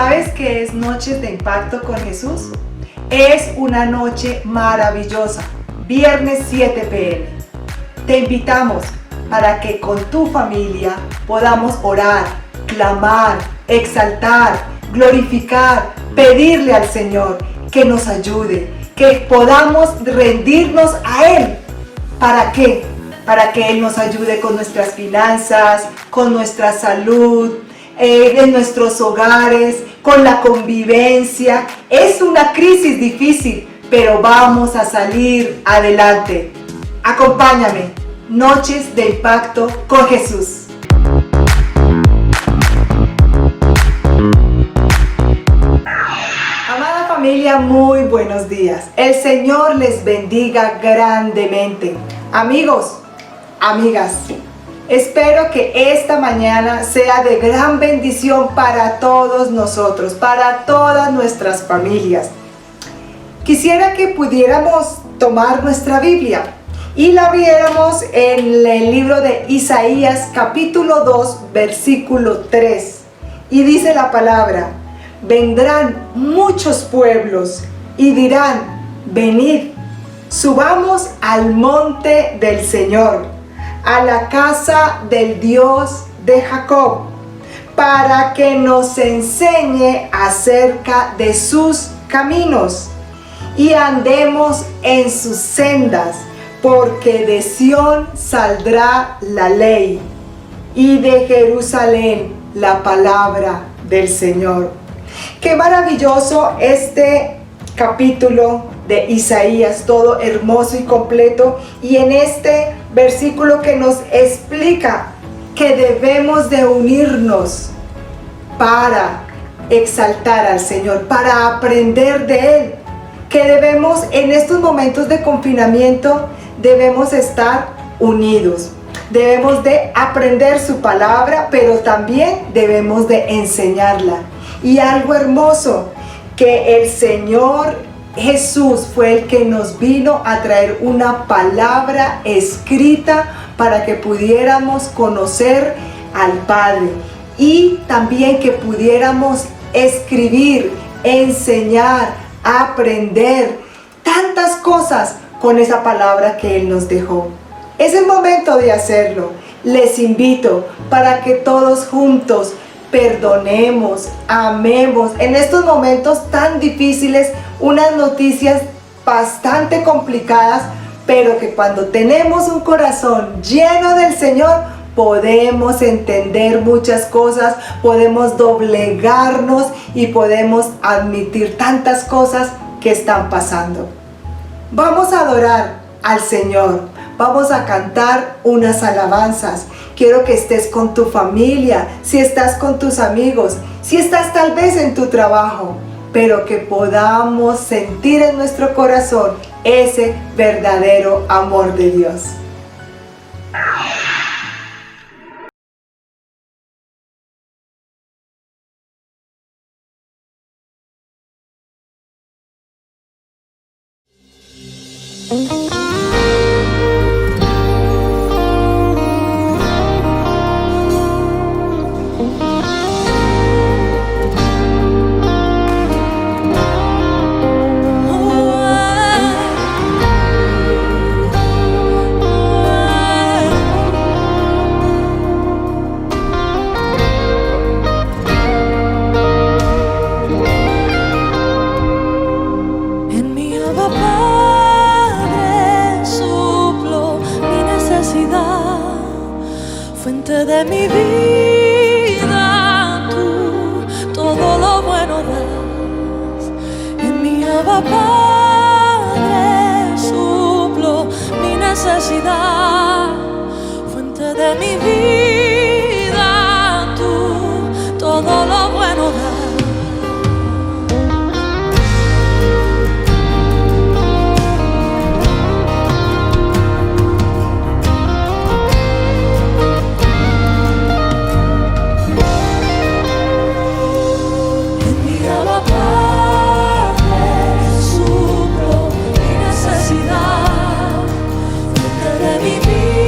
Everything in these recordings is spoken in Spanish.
¿Sabes qué es Noches de Impacto con Jesús? Es una noche maravillosa, viernes 7 p.m. Te invitamos para que con tu familia podamos orar, clamar, exaltar, glorificar, pedirle al Señor que nos ayude, que podamos rendirnos a Él. ¿Para qué? Para que Él nos ayude con nuestras finanzas, con nuestra salud, en nuestros hogares, con la convivencia. Es una crisis difícil, pero vamos a salir adelante. Acompáñame, Noches de Impacto con Jesús. Amada familia, muy buenos días. El Señor les bendiga grandemente. Amigos, amigas, espero que esta mañana sea de gran bendición para todos nosotros, para todas nuestras familias. Quisiera que pudiéramos tomar nuestra Biblia y la viéramos en el libro de Isaías capítulo 2 versículo 3. Y dice la palabra: vendrán muchos pueblos y dirán, venid, subamos al monte del Señor, a la casa del Dios de Jacob, para que nos enseñe acerca de sus caminos y andemos en sus sendas, porque de Sión saldrá la ley y de Jerusalén la palabra del Señor. Qué maravilloso este capítulo de Isaías, todo hermoso y completo, y en este versículo que nos explica que debemos de unirnos para exaltar al Señor, para aprender de Él, que debemos en estos momentos de confinamiento, debemos estar unidos, debemos de aprender su palabra, pero también debemos de enseñarla. Y algo hermoso, que el Señor Jesús fue el que nos vino a traer una palabra escrita para que pudiéramos conocer al Padre y también que pudiéramos escribir, enseñar, aprender tantas cosas con esa palabra que Él nos dejó. Es el momento de hacerlo. Les invito para que todos juntos perdonemos, amemos en estos momentos tan difíciles, unas noticias bastante complicadas, pero que cuando tenemos un corazón lleno del Señor, podemos entender muchas cosas, podemos doblegarnos y podemos admitir tantas cosas que están pasando. Vamos a adorar al Señor, vamos a cantar unas alabanzas. Quiero que estés con tu familia, si estás con tus amigos, si estás tal vez en tu trabajo, pero que podamos sentir en nuestro corazón ese verdadero amor de Dios. Fuente de mi vida, tú todo lo bueno das. En mi Abba Padre suplo mi necesidad. Fuente de mi vida, tú todo lo bueno das. Mi vida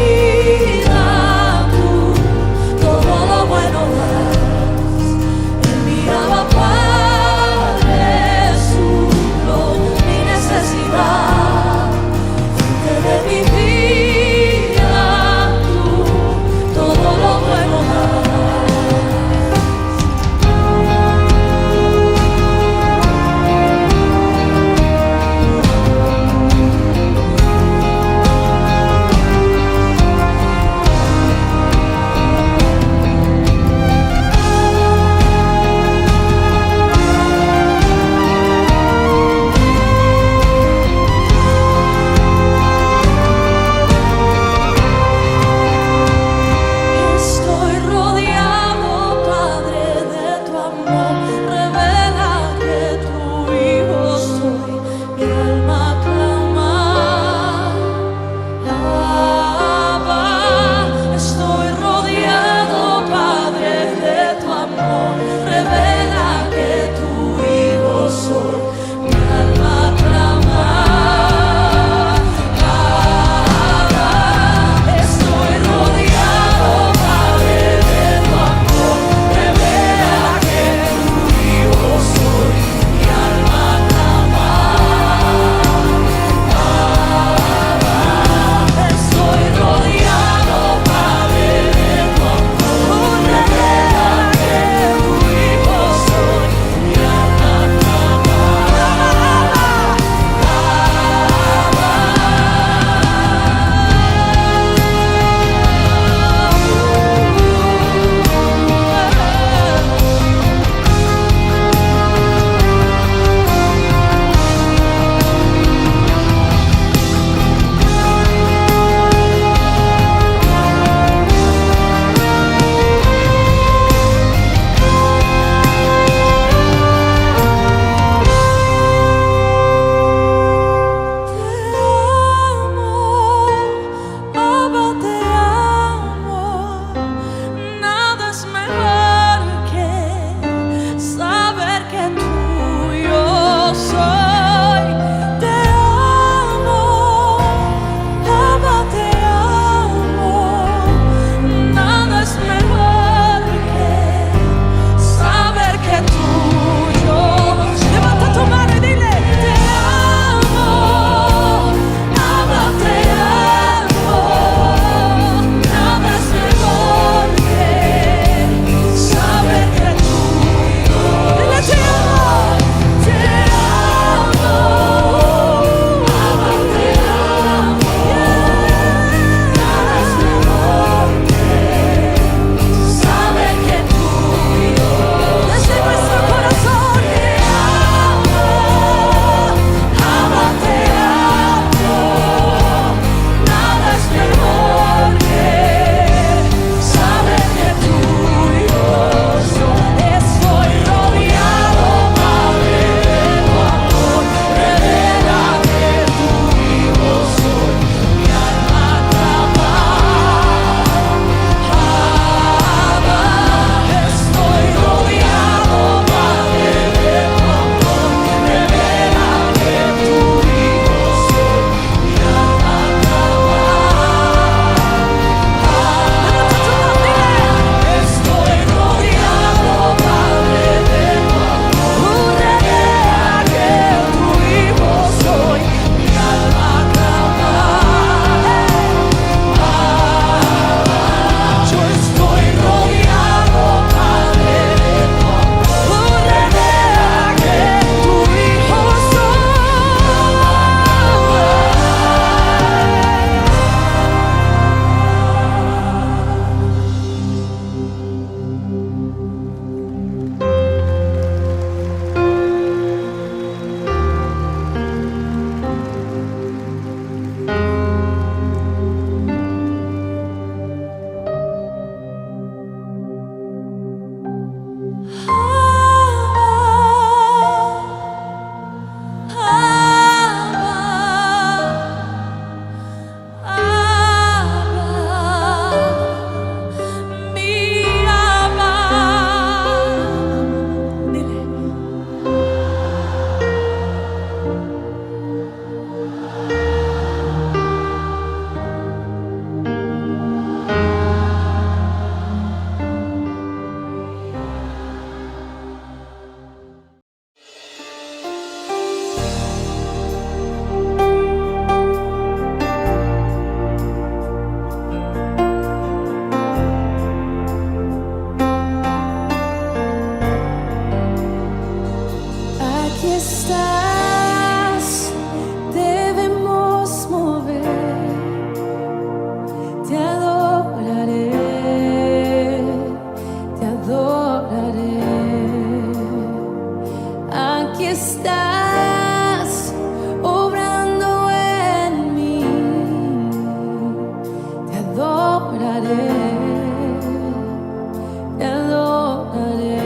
te adoraré.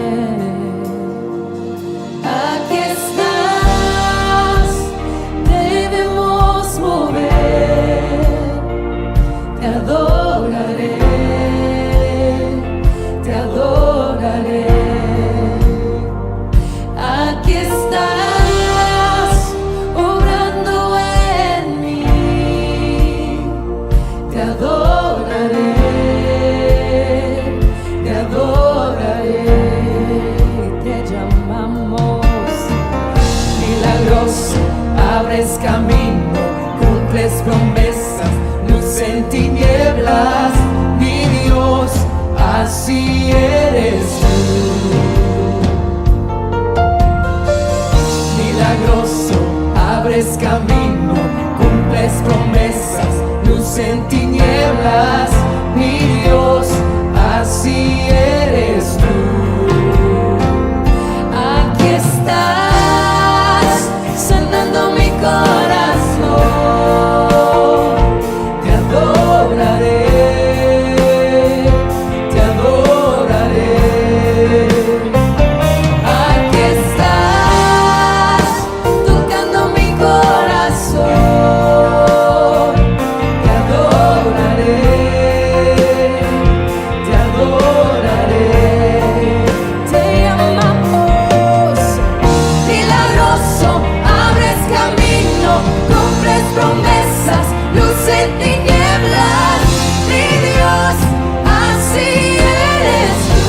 Aquí estás, debemos mover, te adoraré, te adoraré. Aquí estás, obrando en mí, te adoraré, te adoraré. Te llamamos milagroso, abres camino, cumples promesas, luz en tinieblas, mi Dios, así eres tú. Milagroso, abres camino, cumples promesas, luz en tinieblas, mi Dios, así eres tú. Aquí estás, sanando mi corazón, te adoraré, te adoraré. Aquí estás, tocando mi corazón, te adoraré, te adoraré. Te amamos, milagroso, abres camino, cumples promesas, luz en tinieblas, mi Dios, así eres tú.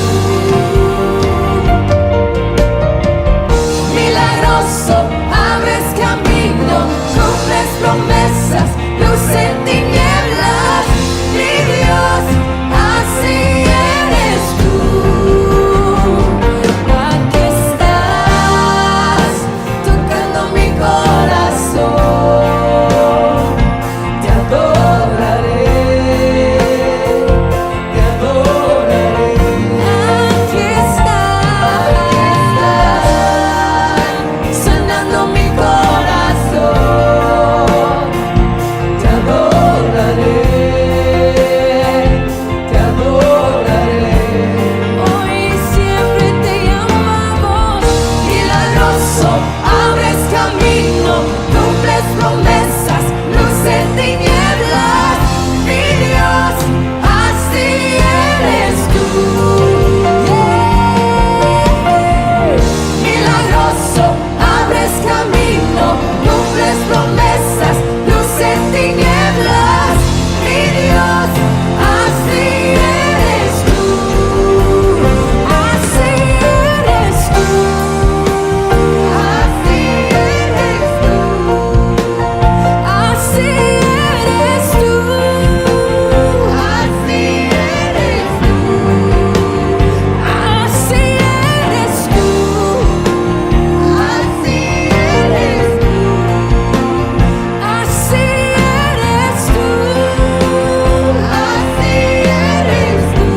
Milagroso, abres camino, cumples promesas, luz en tinieblas, mi Dios, así eres tú. Aquí estás, tocando mi corazón, te adoraré, te adoraré. Aquí estás, sanando mi corazón, te adoraré, te adoraré. Hoy siempre te llamamos, milagroso, abres camino, cumples promesas, luz en tinieblas, mi Dios, así eres tú. Milagroso, abres camino, cumples promesas, luz en tinieblas, mi Dios, así eres tú, así eres tú, así eres tú, así eres tú, así eres tú, así eres tú. Así eres tú, así eres tú, así eres tú.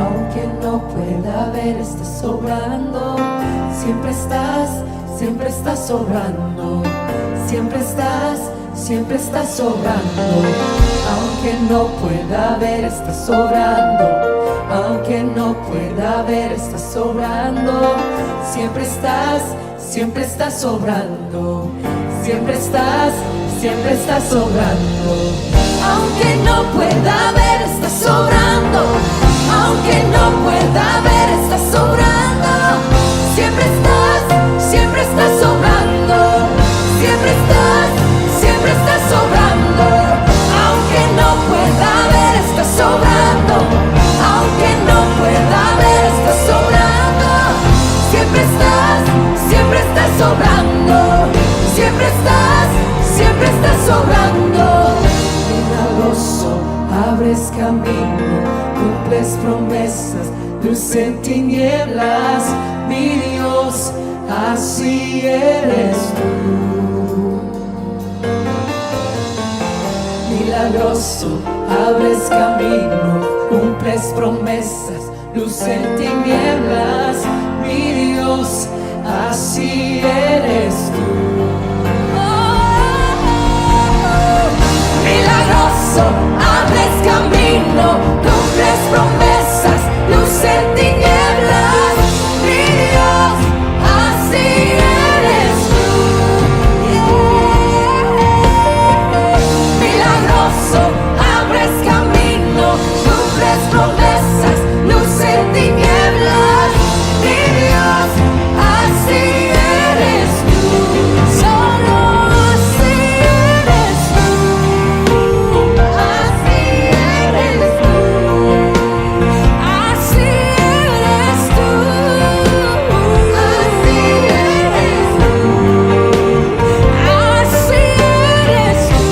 Aunque no pueda ver, estás sobrando. Siempre estás, siempre estás sobrando. Siempre estás, siempre estás sobrando. Aunque no pueda ver, estás sobrando. Aunque no pueda ver, estás sobrando. Siempre estás, siempre estás sobrando. Siempre estás, siempre estás sobrando. Aunque no pueda ver, estás sobrando. Aunque no pueda ver, estás sobrando. Siempre estás, siempre estás sobrando. Siempre estás, siempre estás sobrando. Aunque no pueda ver, estás sobrando. Aunque no pueda ver, estás sobrando. Siempre estás sobrando. camino, cumples promesas, luz en tinieblas, mi Dios, así eres tú. Milagroso, abres camino, cumples promesas, luz en tinieblas, mi Dios, así eres tú. Milagroso, abres camino, cumples promesas, luz en tinieblas, mi Dios, así eres tú. Milagroso, abres camino, cumples promesas, luz en tinieblas, mi Dios, así eres tú. Solo así eres tú. Así eres tú. Así eres tú. Así eres tú. Así eres tú.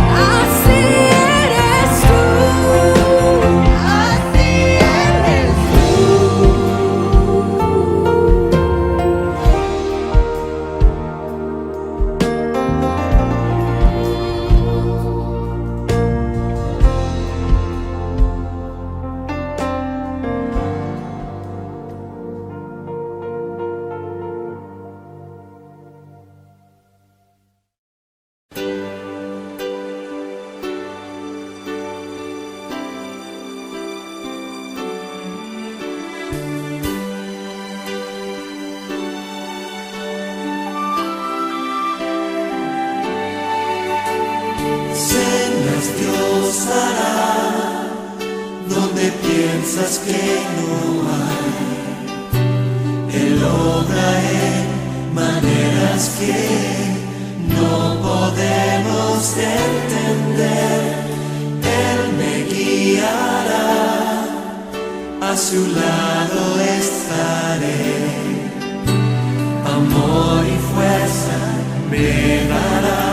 Así eres tú. Así eres tú. Así Cenas Dios hará donde piensas que no hay. Él obra en maneras que no podemos entender. Él me guiará, a su lado estaré. Amor y fuerza me dará,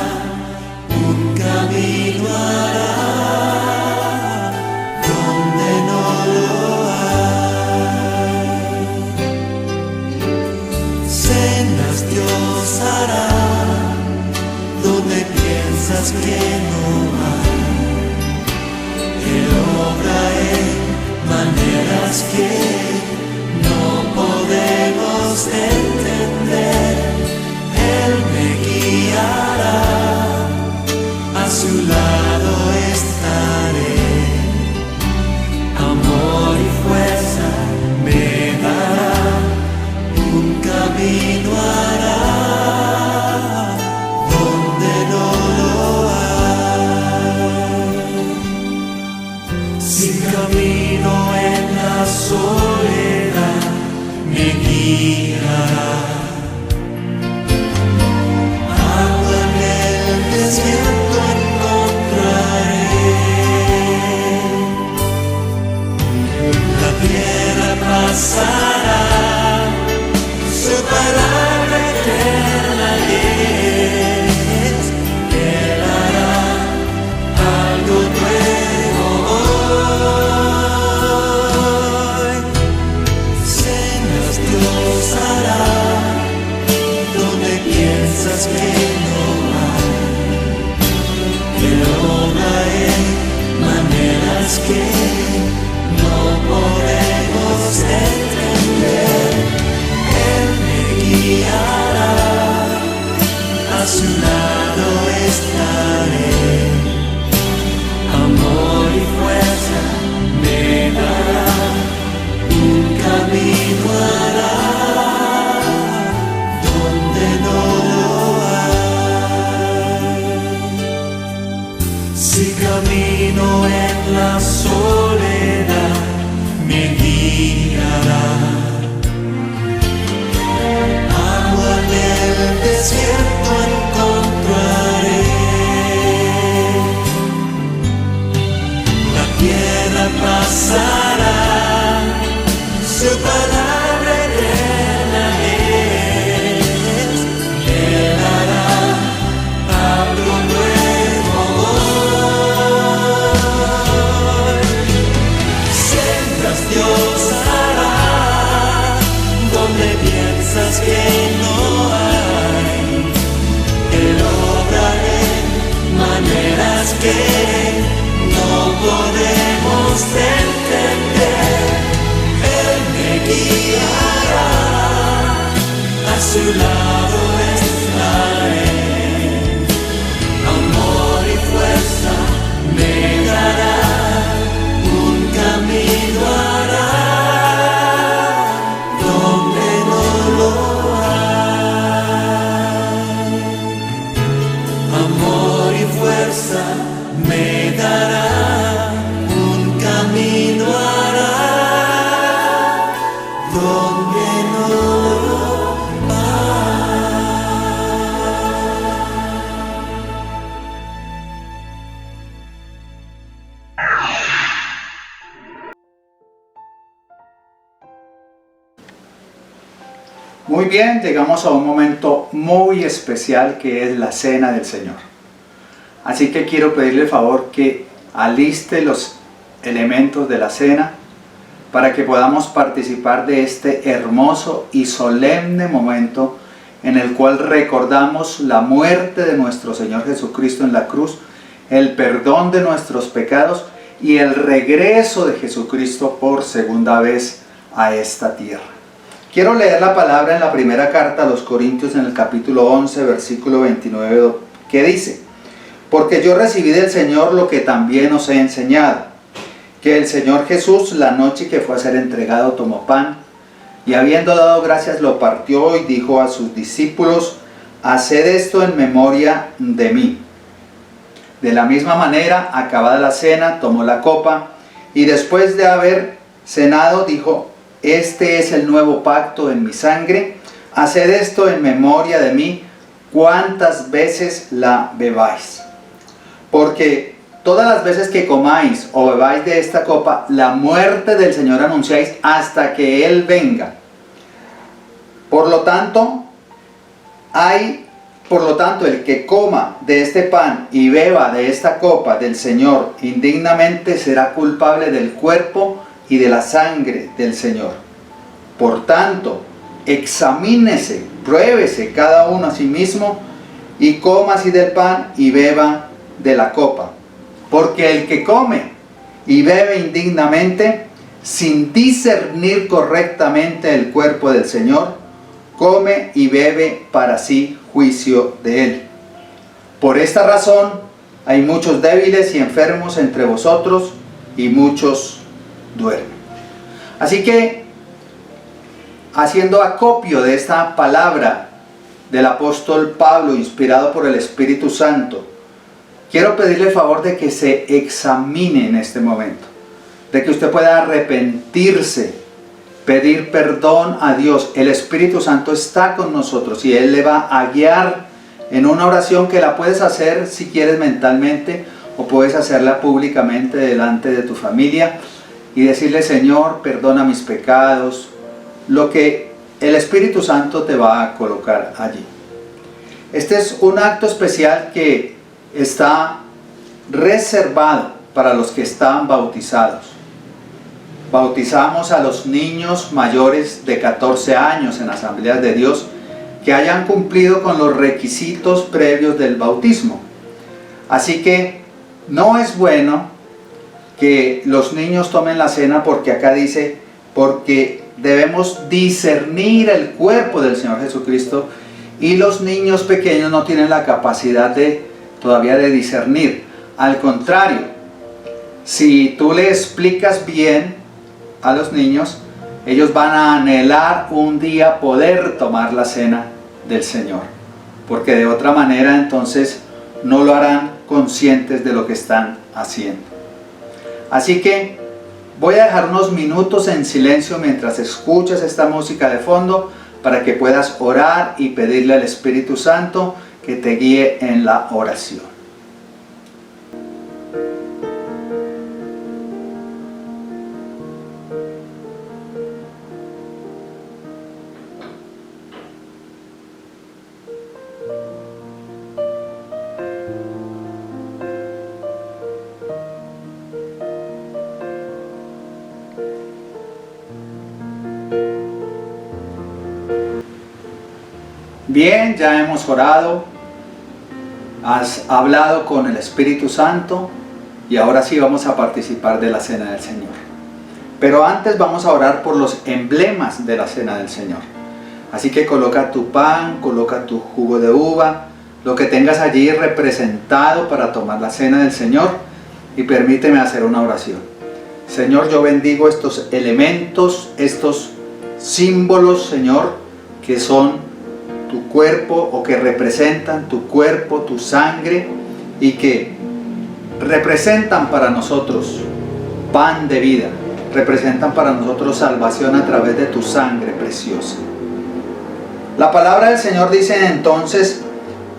un camino hará donde no lo hay. Cenas Dios hará donde piensas que no hay. Él obra en maneras que no podemos entender. Él me guiará, a su lado estaré. Amor y fuerza me dará, un camino hará donde no lo hay. Si camino en la soledad, me guiará. Agua en el desierto encontraré. La tierra pasará, su palabra eterna es. Él hará algo nuevo hoy. Cenas Dios hará donde piensas que no hay. Él obra en maneras que no podemos entender. Él me guiará, a su lado estaré. Amor y fuerza me dará, un camino hará donde no lo hay. Si camino en la soledad, condenó. Muy bien, llegamos a un momento muy especial que es la Cena del Señor. Así que quiero pedirle el favor que aliste los elementos de la cena para que podamos participar de este hermoso y solemne momento en el cual recordamos la muerte de nuestro Señor Jesucristo en la cruz, el perdón de nuestros pecados y el regreso de Jesucristo por segunda vez a esta tierra. Quiero leer la palabra en la primera carta a los Corintios en el capítulo 11, versículo 29, que dice: porque yo recibí del Señor lo que también os he enseñado, que el Señor Jesús, la noche que fue a ser entregado, tomó pan, y habiendo dado gracias lo partió y dijo a sus discípulos: haced esto en memoria de mí. De la misma manera, acabada la cena, tomó la copa, y después de haber cenado dijo: este es el nuevo pacto en mi sangre, haced esto en memoria de mí, cuantas veces la bebáis. Porque todas las veces que comáis o bebáis de esta copa, la muerte del Señor anunciáis hasta que Él venga. Por lo tanto, el que coma de este pan y beba de esta copa del Señor indignamente será culpable del cuerpo y de la sangre del Señor. Por tanto, examínese, pruébese cada uno a sí mismo, y coma así del pan y beba de la copa. Porque el que come y bebe indignamente, sin discernir correctamente el cuerpo del Señor, come y bebe para sí juicio de él. Por esta razón, hay muchos débiles y enfermos entre vosotros, y muchos duermen. Así que, haciendo acopio de esta palabra del apóstol Pablo, inspirado por el Espíritu Santo, quiero pedirle el favor de que se examine en este momento, de que usted pueda arrepentirse, pedir perdón a Dios. El Espíritu Santo está con nosotros y Él le va a guiar en una oración que la puedes hacer si quieres mentalmente, o puedes hacerla públicamente delante de tu familia y decirle: Señor, perdona mis pecados, lo que el Espíritu Santo te va a colocar allí. Este es un acto especial que está reservado para los que están bautizados. Bautizamos a los niños mayores de 14 años en Asambleas de Dios que hayan cumplido con los requisitos previos del bautismo. Así que no es bueno que los niños tomen la cena, porque acá dice: porque debemos discernir el cuerpo del Señor Jesucristo, y los niños pequeños no tienen la capacidad todavía de discernir. Al contrario, si tú le explicas bien a los niños, ellos van a anhelar un día poder tomar la cena del Señor, porque de otra manera entonces no lo harán conscientes de lo que están haciendo. Así que voy a dejar unos minutos en silencio mientras escuchas esta música de fondo, para que puedas orar y pedirle al Espíritu Santo que te guíe en la oración. Bien, ya hemos orado, has hablado con el Espíritu Santo y ahora sí vamos a participar de la Cena del Señor. Pero antes vamos a orar por los emblemas de la Cena del Señor. Así que coloca tu pan, coloca tu jugo de uva, lo que tengas allí representado para tomar la Cena del Señor, y permíteme hacer una oración. Señor, yo bendigo estos elementos, estos símbolos, Señor, que son tu cuerpo, o que representan tu cuerpo, tu sangre, y que representan para nosotros pan de vida, representan para nosotros salvación a través de tu sangre preciosa. La palabra del Señor dice entonces: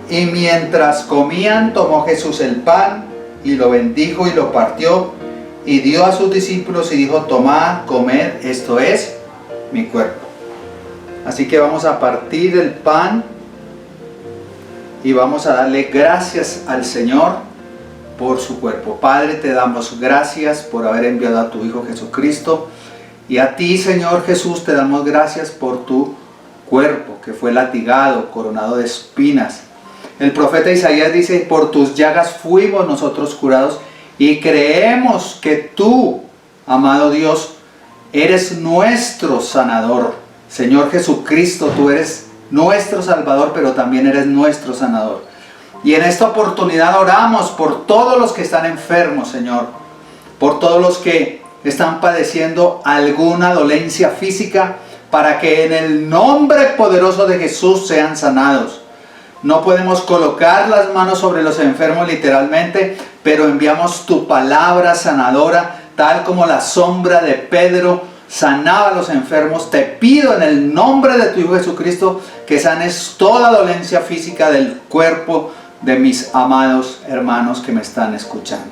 y mientras comían, tomó Jesús el pan y lo bendijo y lo partió y dio a sus discípulos y dijo: tomad, comed, esto es mi cuerpo. Así que vamos a partir el pan y vamos a darle gracias al Señor por su cuerpo. Padre, te damos gracias por haber enviado a tu Hijo Jesucristo, y a ti, Señor Jesús, te damos gracias por tu cuerpo que fue latigado, coronado de espinas. El profeta Isaías dice: por tus llagas fuimos nosotros curados, y creemos que tú, amado Dios, eres nuestro sanador. Señor Jesucristo, tú eres nuestro Salvador, pero también eres nuestro sanador. Y en esta oportunidad oramos por todos los que están enfermos, Señor, por todos los que están padeciendo alguna dolencia física, para que en el nombre poderoso de Jesús sean sanados. No podemos colocar las manos sobre los enfermos literalmente, pero enviamos tu palabra sanadora, tal como la sombra de Pedro sanaba a los enfermos. Te pido en el nombre de tu Hijo Jesucristo que sanes toda dolencia física del cuerpo de mis amados hermanos que me están escuchando.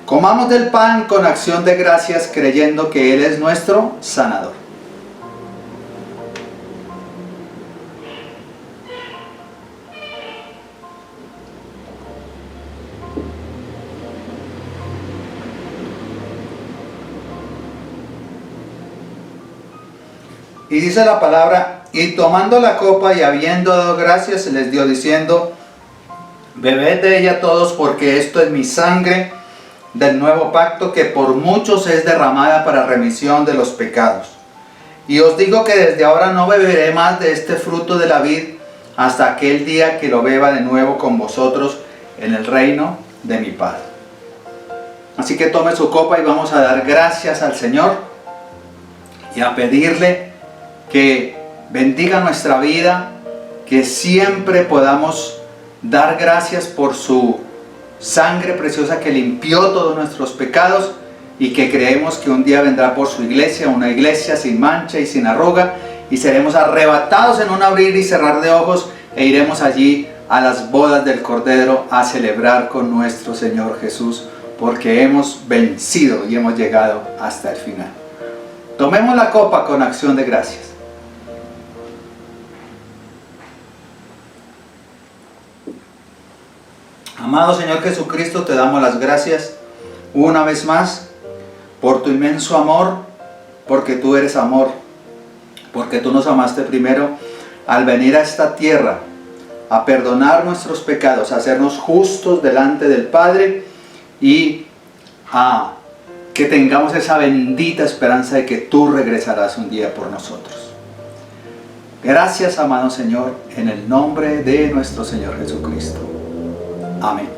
Comamos del pan con acción de gracias, creyendo que Él es nuestro sanador. Y dice la palabra: y tomando la copa y habiendo dado gracias, les dio diciendo: bebed de ella todos, porque esto es mi sangre del nuevo pacto, que por muchos es derramada para remisión de los pecados. Y os digo que desde ahora no beberé más de este fruto de la vid, hasta aquel día que lo beba de nuevo con vosotros en el reino de mi Padre. Así que tome su copa y vamos a dar gracias al Señor y a pedirle que bendiga nuestra vida, que siempre podamos dar gracias por su sangre preciosa que limpió todos nuestros pecados, y que creemos que un día vendrá por su iglesia, una iglesia sin mancha y sin arruga, y seremos arrebatados en un abrir y cerrar de ojos, e iremos allí a las bodas del Cordero a celebrar con nuestro Señor Jesús, porque hemos vencido y hemos llegado hasta el final. Tomemos la copa con acción de gracias. Amado Señor Jesucristo, te damos las gracias una vez más por tu inmenso amor, porque tú eres amor, porque tú nos amaste primero al venir a esta tierra a perdonar nuestros pecados, a hacernos justos delante del Padre, y a que tengamos esa bendita esperanza de que tú regresarás un día por nosotros. Gracias, amado Señor, en el nombre de nuestro Señor Jesucristo. Amén.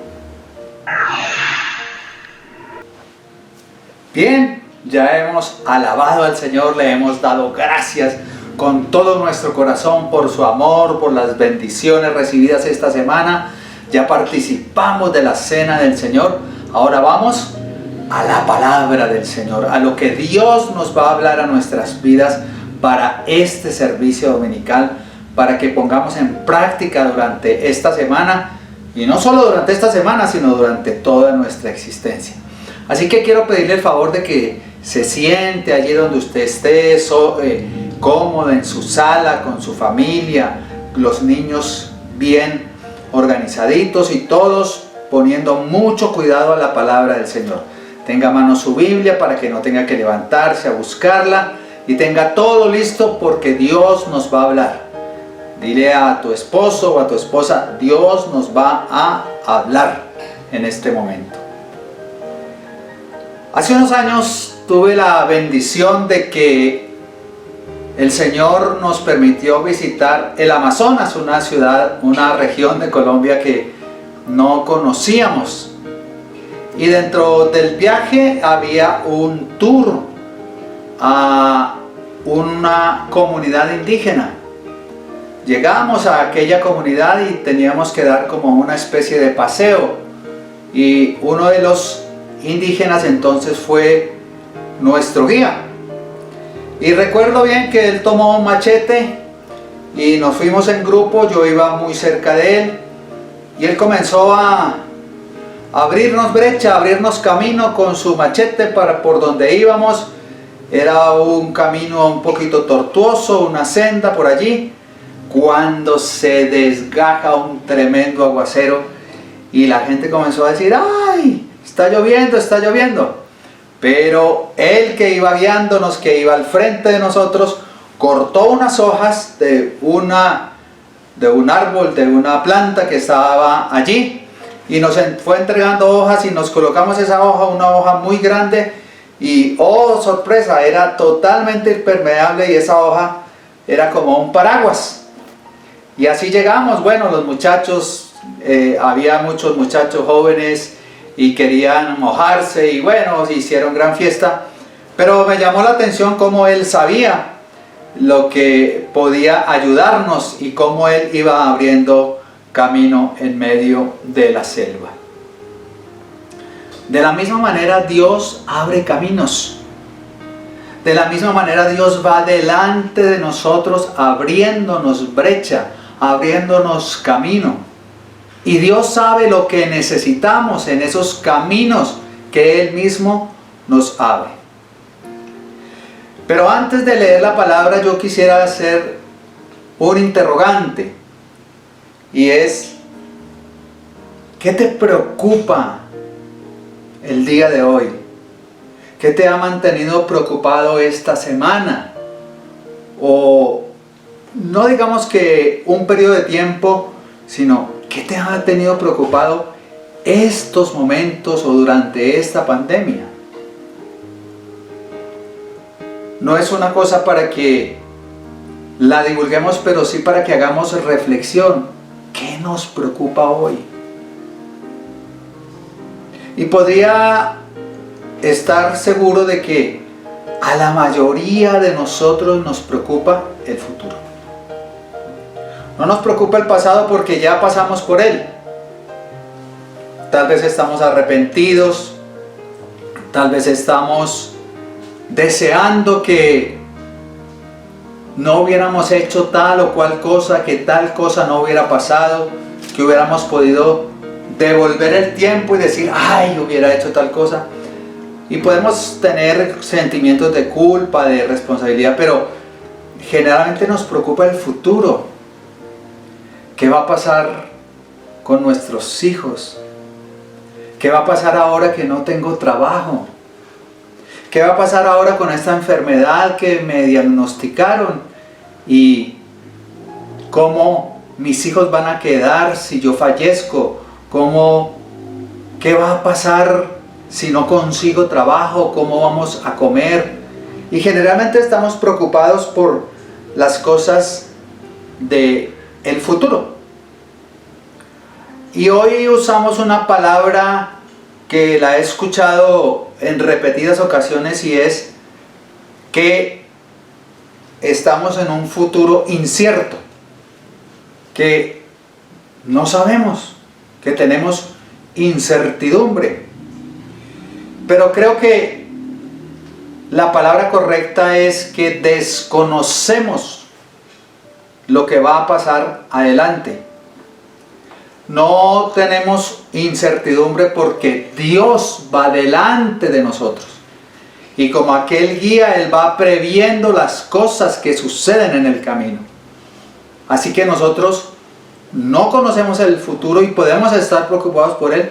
Bien, ya hemos alabado al Señor, le hemos dado gracias con todo nuestro corazón por su amor, por las bendiciones recibidas esta semana. Ya participamos de la cena del Señor. Ahora vamos a la palabra del Señor, a lo que Dios nos va a hablar a nuestras vidas para este servicio dominical, para que pongamos en práctica durante esta semana. Y no solo durante esta semana, sino durante toda nuestra existencia. Así que quiero pedirle el favor de que se siente allí donde usted esté, cómodo en su sala, con su familia, los niños bien organizaditos y todos poniendo mucho cuidado a la palabra del Señor. Tenga a mano su Biblia para que no tenga que levantarse a buscarla, y tenga todo listo porque Dios nos va a hablar. Dile a tu esposo o a tu esposa: Dios nos va a hablar en este momento. Hace unos años tuve la bendición de que el Señor nos permitió visitar el Amazonas, una ciudad, una región de Colombia que no conocíamos. Y dentro del viaje había un tour a una comunidad indígena. Llegamos a aquella comunidad y teníamos que dar como una especie de paseo, y uno de los indígenas entonces fue nuestro guía. Y recuerdo bien que él tomó un machete y nos fuimos en grupo, yo iba muy cerca de él y él comenzó a abrirnos brecha, a abrirnos camino con su machete por donde íbamos. Era un camino un poquito tortuoso, una senda por allí, cuando se desgaja un tremendo aguacero y la gente comenzó a decir: ¡ay! Está lloviendo, está lloviendo. Pero él, que iba guiándonos, que iba al frente de nosotros, cortó unas hojas de un árbol, de una planta que estaba allí, y nos fue entregando hojas y nos colocamos esa hoja, una hoja muy grande, y oh sorpresa, era totalmente impermeable y esa hoja era como un paraguas. Y así llegamos. Bueno, los muchachos, había muchos muchachos jóvenes y querían mojarse y bueno, hicieron gran fiesta, pero me llamó la atención cómo él sabía lo que podía ayudarnos y cómo él iba abriendo camino en medio de la selva. De la misma manera Dios abre caminos. De la misma manera Dios va delante de nosotros abriéndonos brecha, abriéndonos camino. Y Dios sabe lo que necesitamos en esos caminos que Él mismo nos abre. Pero antes de leer la palabra, yo quisiera hacer un interrogante. Y es: ¿qué te preocupa el día de hoy? ¿Qué te ha mantenido preocupado esta semana? O no digamos que un periodo de tiempo, sino ¿qué te ha tenido preocupado estos momentos o durante esta pandemia? No es una cosa para que la divulguemos, pero sí para que hagamos reflexión. ¿Qué nos preocupa hoy? Y podría estar seguro de que a la mayoría de nosotros nos preocupa el futuro. No nos preocupa el pasado porque ya pasamos por él. Tal vez estamos arrepentidos, tal vez estamos deseando que no hubiéramos hecho tal o cual cosa, que tal cosa no hubiera pasado, que hubiéramos podido devolver el tiempo y decir: ay, hubiera hecho tal cosa. Y podemos tener sentimientos de culpa, de responsabilidad, pero generalmente nos preocupa el futuro. ¿Qué va a pasar con nuestros hijos? ¿Qué va a pasar ahora que no tengo trabajo? ¿Qué va a pasar ahora con esta enfermedad que me diagnosticaron? ¿Y cómo mis hijos van a quedar si yo fallezco? ¿Qué va a pasar si no consigo trabajo? ¿Cómo vamos a comer? Y generalmente estamos preocupados por las cosas del futuro. Y hoy usamos una palabra que la he escuchado en repetidas ocasiones y es que estamos en un futuro incierto, que no sabemos, que tenemos incertidumbre. Pero creo que la palabra correcta es que desconocemos lo que va a pasar adelante. No tenemos incertidumbre porque Dios va delante de nosotros. Y como aquel guía, Él va previendo las cosas que suceden en el camino. Así que nosotros no conocemos el futuro y podemos estar preocupados por él,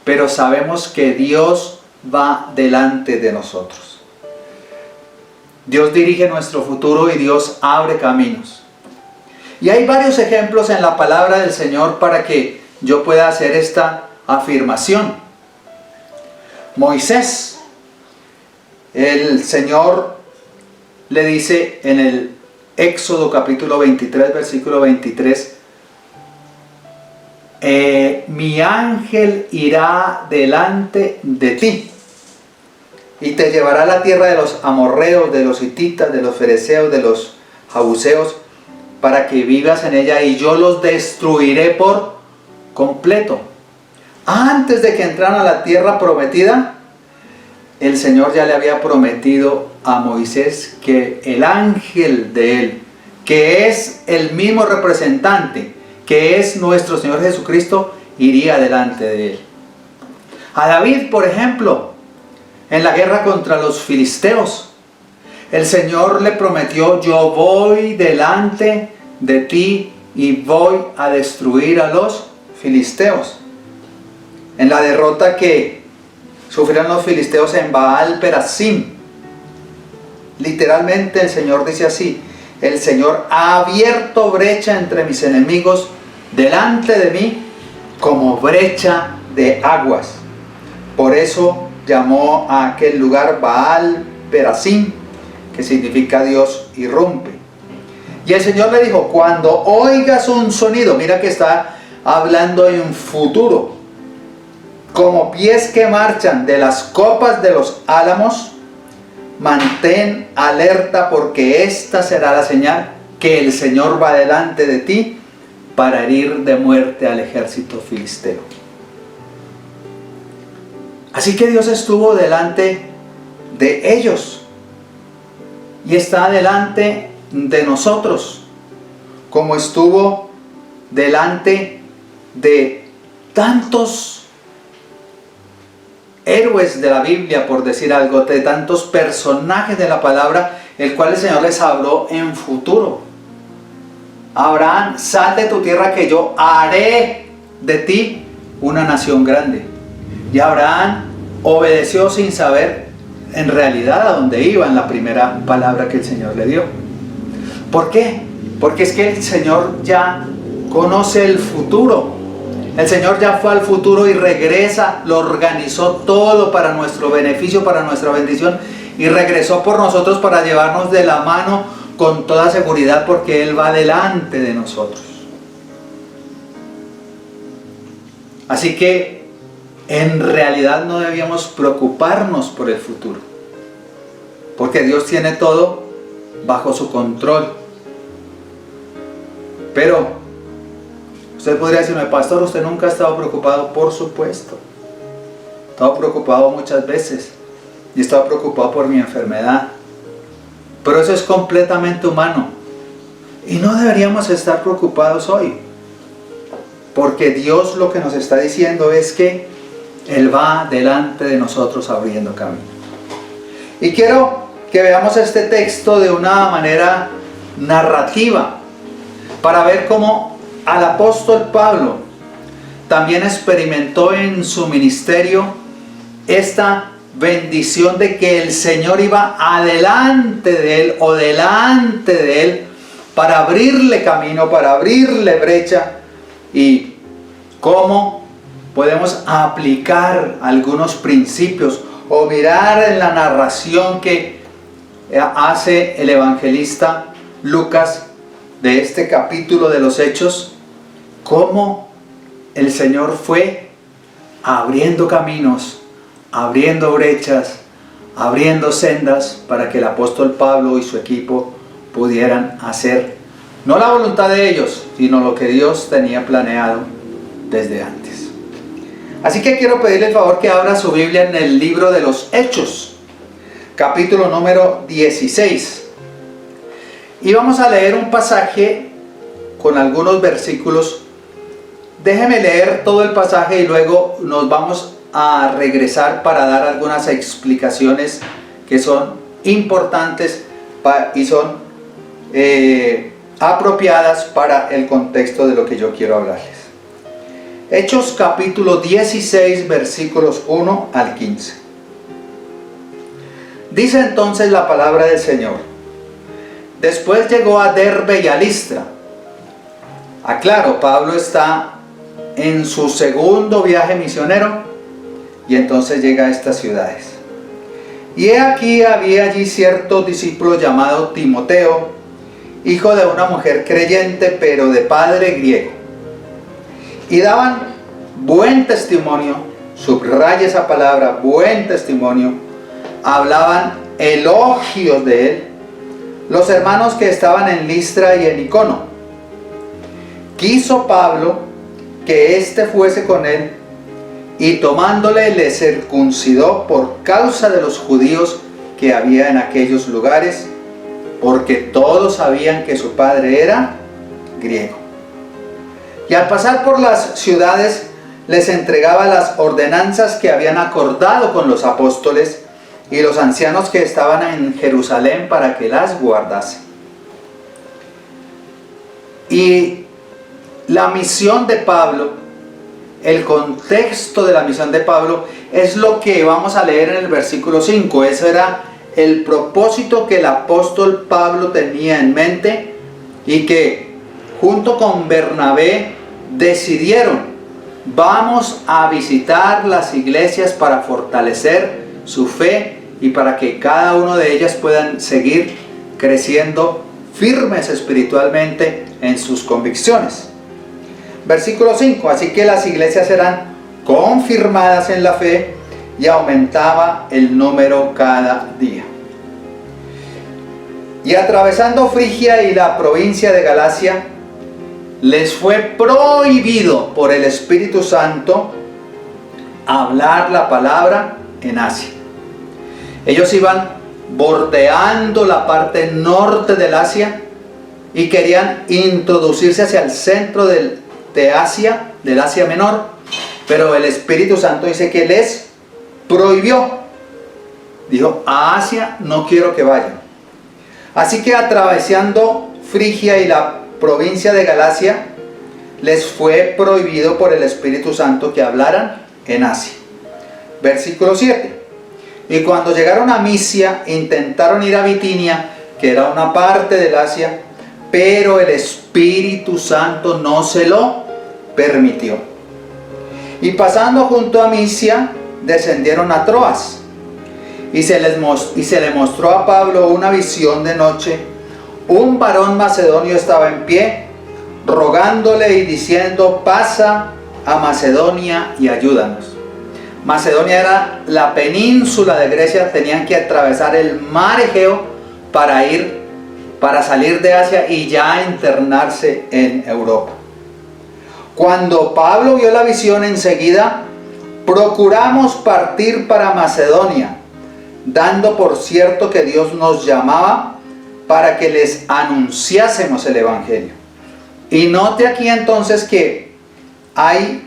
pero sabemos que Dios va delante de nosotros. Dios dirige nuestro futuro y Dios abre caminos. Y hay varios ejemplos en la palabra del Señor para que yo pueda hacer esta afirmación. Moisés, el Señor le dice en el Éxodo capítulo 23, versículo 23, mi ángel irá delante de ti y te llevará a la tierra de los amorreos, de los hititas, de los fereceos, de los jabuseos, para que vivas en ella, y yo los destruiré por completo. Antes de que entraran a la tierra prometida, el Señor ya le había prometido a Moisés que el ángel de él, que es el mismo representante, que es nuestro Señor Jesucristo, iría delante de él. A David, por ejemplo, en la guerra contra los filisteos, el Señor le prometió: yo voy delante de ti y voy a destruir a los filisteos. En la derrota que sufrieron los filisteos en Baal Perasim, literalmente el Señor dice así: el Señor ha abierto brecha entre mis enemigos delante de mí como brecha de aguas. Por eso llamó a aquel lugar Baal Perasim, que significa Dios irrumpe. Y el Señor le dijo: cuando oigas un sonido, mira que está hablando en futuro, como pies que marchan de las copas de los álamos, mantén alerta, porque esta será la señal que el Señor va delante de ti para herir de muerte al ejército filisteo. Así que Dios estuvo delante de ellos y está delante de nosotros, como estuvo delante de tantos héroes de la Biblia, por decir algo, de tantos personajes de la palabra, el cual el Señor les habló en futuro. Abraham, sal de tu tierra, que yo haré de ti una nación grande. Y Abraham obedeció sin saber en realidad a dónde iba en la primera palabra que el Señor le dio. ¿Por qué? Porque es que el Señor ya conoce el futuro. El Señor ya fue al futuro y regresa, lo organizó todo para nuestro beneficio, para nuestra bendición, y regresó por nosotros para llevarnos de la mano con toda seguridad, porque Él va delante de nosotros. Así que en realidad no debíamos preocuparnos por el futuro, porque Dios tiene todo bajo su control. Pero usted podría decirme: pastor, ¿usted nunca ha estado preocupado? Por supuesto. He estado preocupado muchas veces y he estado preocupado por mi enfermedad. Pero eso es completamente humano. Y no deberíamos estar preocupados hoy, porque Dios lo que nos está diciendo es que Él va delante de nosotros abriendo camino. Y quiero que veamos este texto de una manera narrativa, para ver cómo al apóstol Pablo también experimentó en su ministerio esta bendición de que el Señor iba adelante de él o delante de él para abrirle camino, para abrirle brecha, y cómo podemos aplicar algunos principios o mirar en la narración que hace el evangelista Lucas de este capítulo de los Hechos, cómo el Señor fue abriendo caminos, abriendo brechas, abriendo sendas para que el apóstol Pablo y su equipo pudieran hacer no la voluntad de ellos, sino lo que Dios tenía planeado desde antes. Así que quiero pedirle el favor que abra su Biblia en el libro de los Hechos, capítulo número 16. Y vamos a leer un pasaje con algunos versículos. Déjeme leer todo el pasaje y luego nos vamos a regresar para dar algunas explicaciones que son importantes y son apropiadas para el contexto de lo que yo quiero hablarles. Hechos capítulo 16, versículos 1 al 15. Dice entonces la palabra del Señor: después llegó a Derbe y a Listra. Aclaro, Pablo está en su segundo viaje misionero y entonces llega a estas ciudades. Y he aquí había allí cierto discípulo llamado Timoteo, hijo de una mujer creyente, pero de padre griego. Y daban buen testimonio, subraya esa palabra, buen testimonio, hablaban elogios de él los hermanos que estaban en Listra y en Icono. Quiso Pablo que éste fuese con él, y tomándole le circuncidó por causa de los judíos que había en aquellos lugares, porque todos sabían que su padre era griego. Y al pasar por las ciudades les entregaba las ordenanzas que habían acordado con los apóstoles y los ancianos que estaban en Jerusalén para que las guardasen. Y la misión de Pablo, el contexto de la misión de Pablo es lo que vamos a leer en el versículo 5. Ese era el propósito que el apóstol Pablo tenía en mente y que junto con Bernabé decidieron: vamos a visitar las iglesias para fortalecer su fe y para que cada una de ellas puedan seguir creciendo firmes espiritualmente en sus convicciones. Versículo 5, así que las iglesias eran confirmadas en la fe y aumentaba el número cada día. Y atravesando Frigia y la provincia de Galacia, les fue prohibido por el Espíritu Santo hablar la palabra en Asia. Ellos iban bordeando la parte norte del Asia y querían introducirse hacia el centro de Asia, del Asia Menor, pero el Espíritu Santo dice que les prohibió. Dijo: a Asia no quiero que vayan. Así que atravesando Frigia y la provincia de Galacia, les fue prohibido por el Espíritu Santo que hablaran en Asia. Versículo 7. Y cuando llegaron a Misia, intentaron ir a Bitinia, que era una parte del Asia, pero el Espíritu Santo no se lo permitió. Y pasando junto a Misia, descendieron a Troas. Y se le mostró a Pablo una visión de noche. Un varón macedonio estaba en pie, rogándole y diciendo: pasa a Macedonia y ayúdanos. Macedonia era la península de Grecia, tenían que atravesar el mar Egeo para salir de Asia y ya internarse en Europa. Cuando Pablo vio la visión, enseguida procuramos partir para Macedonia, dando por cierto que Dios nos llamaba para que les anunciásemos el Evangelio. Y note aquí entonces que hay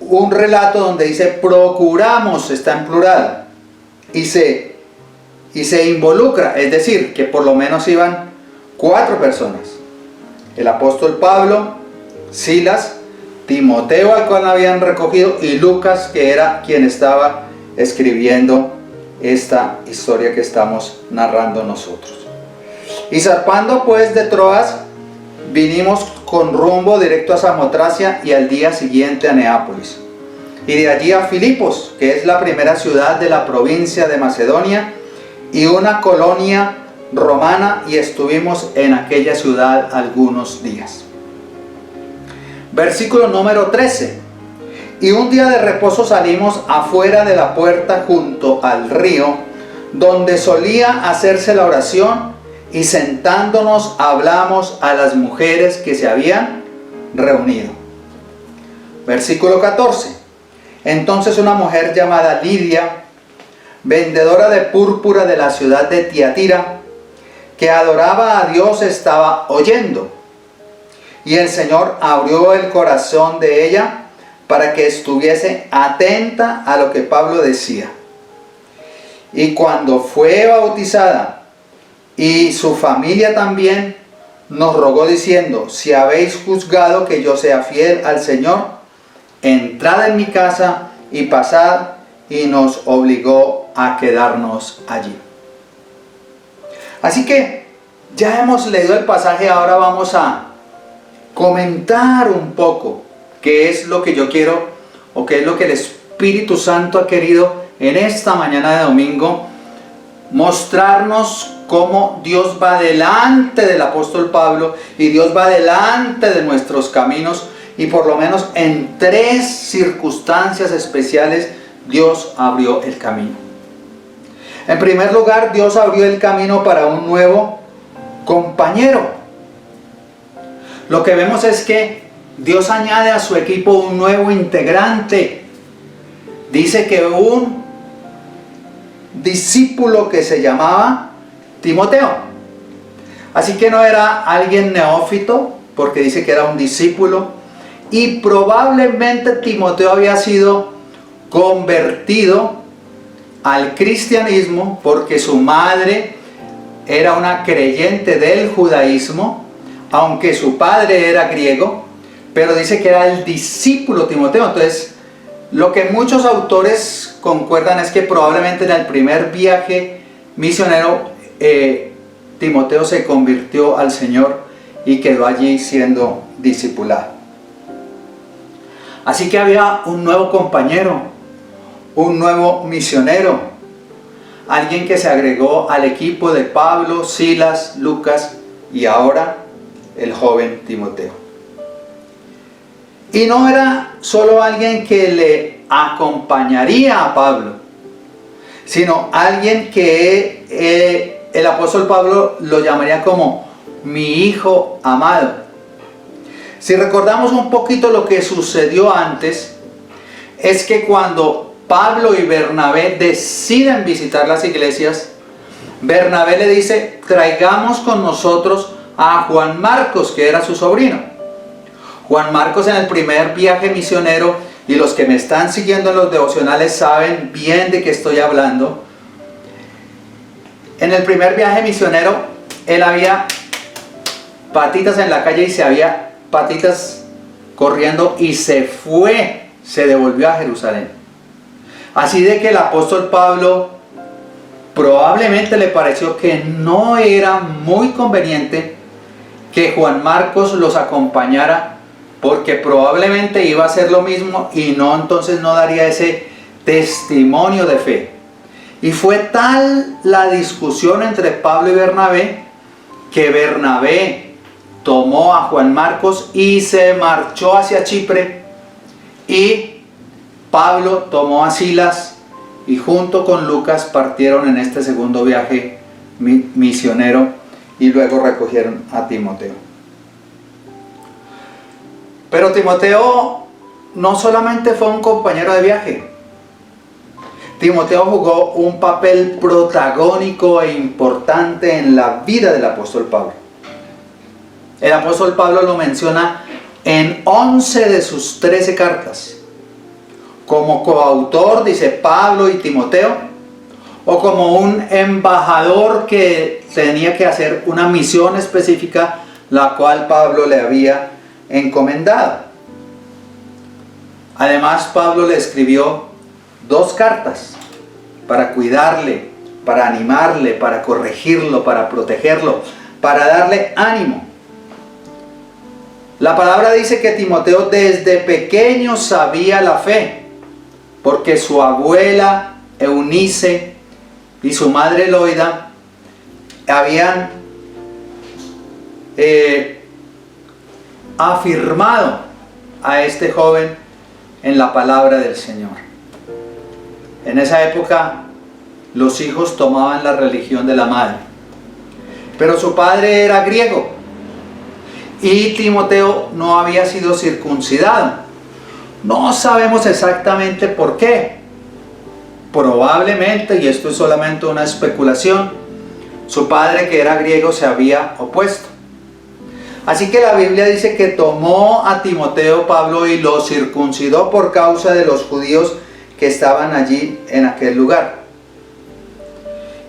un relato donde dice procuramos, está en plural, y se involucra, es decir, que por lo menos iban 4 personas: el apóstol Pablo, Silas, Timoteo, al cual habían recogido, y Lucas, que era quien estaba escribiendo esta historia que estamos narrando nosotros. Y zarpando pues de Troas, vinimos con rumbo directo a Samotracia y al día siguiente a Neápolis, y de allí a Filipos, que es la primera ciudad de la provincia de Macedonia y una colonia romana, y estuvimos en aquella ciudad algunos días. Versículo número 13. Y un día de reposo salimos afuera de la puerta junto al río, donde solía hacerse la oración, y sentándonos hablamos a las mujeres que se habían reunido. Versículo 14. Entonces una mujer llamada Lidia, vendedora de púrpura de la ciudad de Tiatira, que adoraba a Dios, estaba oyendo. Y el Señor abrió el corazón de ella para que estuviese atenta a lo que Pablo decía. Y cuando fue bautizada, y su familia también, nos rogó diciendo: si habéis juzgado que yo sea fiel al Señor, entrad en mi casa y pasad, y nos obligó a quedarnos allí. Así que ya hemos leído el pasaje, ahora vamos a comentar un poco qué es lo que yo quiero, o qué es lo que el Espíritu Santo ha querido en esta mañana de domingo mostrarnos. Cómo Dios va delante del apóstol Pablo y Dios va delante de nuestros caminos, y por lo menos en 3 circunstancias especiales Dios abrió el camino. En primer lugar, Dios abrió el camino para un nuevo compañero. Lo que vemos es que Dios añade a su equipo un nuevo integrante. Dice que un discípulo que se llamaba Timoteo. Así que no era alguien neófito, porque dice que era un discípulo. Y probablemente Timoteo había sido convertido al cristianismo porque su madre era una creyente del judaísmo, aunque su padre era griego, pero dice que era el discípulo Timoteo. Entonces, lo que muchos autores concuerdan es que probablemente en el primer viaje misionero Timoteo se convirtió al Señor y quedó allí siendo discipulado. Así que había un nuevo compañero, un nuevo misionero, alguien que se agregó al equipo de Pablo, Silas, Lucas y ahora el joven Timoteo. Y no era solo alguien que le acompañaría a Pablo, sino alguien que el apóstol Pablo lo llamaría como mi hijo amado. Si recordamos un poquito lo que sucedió antes, es que cuando Pablo y Bernabé deciden visitar las iglesias, Bernabé le dice: traigamos con nosotros a Juan Marcos, que era su sobrino. Juan Marcos, en el primer viaje misionero, y los que me están siguiendo en los devocionales saben bien de qué estoy hablando. En el primer viaje misionero, él había patitas en la calle y se había patitas corriendo y se devolvió a Jerusalén. Así de que el apóstol Pablo probablemente le pareció que no era muy conveniente que Juan Marcos los acompañara, porque probablemente iba a hacer lo mismo y entonces no daría ese testimonio de fe. Y fue tal la discusión entre Pablo y Bernabé que Bernabé tomó a Juan Marcos y se marchó hacia Chipre, y Pablo tomó a Silas y junto con Lucas partieron en este segundo viaje misionero y luego recogieron a Timoteo. Pero Timoteo no solamente fue un compañero de viaje. Timoteo jugó un papel protagónico e importante en la vida del apóstol Pablo. El apóstol Pablo lo menciona en 11 de sus 13 cartas. Como coautor, dice Pablo y Timoteo, o como un embajador que tenía que hacer una misión específica, la cual Pablo le había encomendado. Además, Pablo le escribió 2 cartas para cuidarle, para animarle, para corregirlo, para protegerlo, para darle ánimo. La palabra dice que Timoteo desde pequeño sabía la fe, porque su abuela Eunice y su madre Loida habían afirmado a este joven en la palabra del Señor. En esa época los hijos tomaban la religión de la madre, pero su padre era griego y Timoteo no había sido circuncidado. No sabemos exactamente por qué. Probablemente, y esto es solamente una especulación, su padre, que era griego, se había opuesto. Así que la Biblia dice que tomó a Timoteo Pablo y lo circuncidó por causa de los judíos que estaban allí en aquel lugar.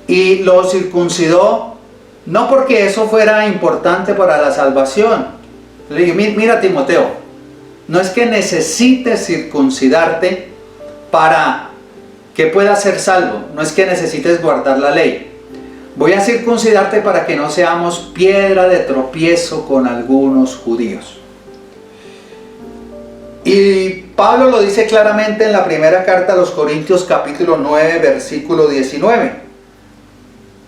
Y lo circuncidó no porque eso fuera importante para la salvación. Le dije: mira, Timoteo, no es que necesites circuncidarte para que puedas ser salvo, no es que necesites guardar la ley. Voy a circuncidarte para que no seamos piedra de tropiezo con algunos judíos. Y Pablo lo dice claramente en la primera carta a los Corintios, capítulo 9, versículo 19.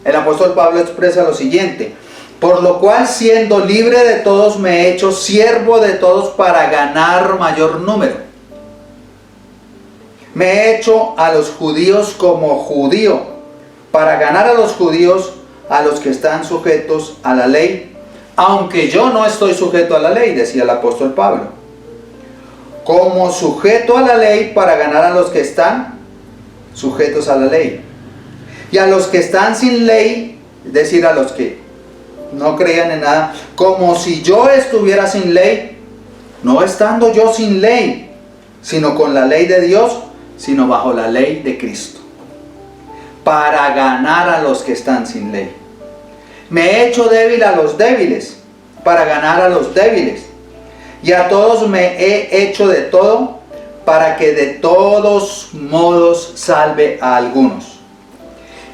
El apóstol Pablo expresa lo siguiente: por lo cual, siendo libre de todos, me he hecho siervo de todos para ganar mayor número. Me he hecho a los judíos como judío, para ganar a los judíos, a los que están sujetos a la ley, aunque yo no estoy sujeto a la ley, decía el apóstol Pablo. como sujeto a la ley para ganar a los que están sujetos a la ley. Y a los que están sin ley, es decir, a los que no creían en nada, como si yo estuviera sin ley, no estando yo sin ley, sino con la ley de Dios, sino bajo la ley de Cristo, para ganar a los que están sin ley. Me he hecho débil a los débiles, para ganar a los débiles. Y a todos me he hecho de todo, para que de todos modos salve a algunos.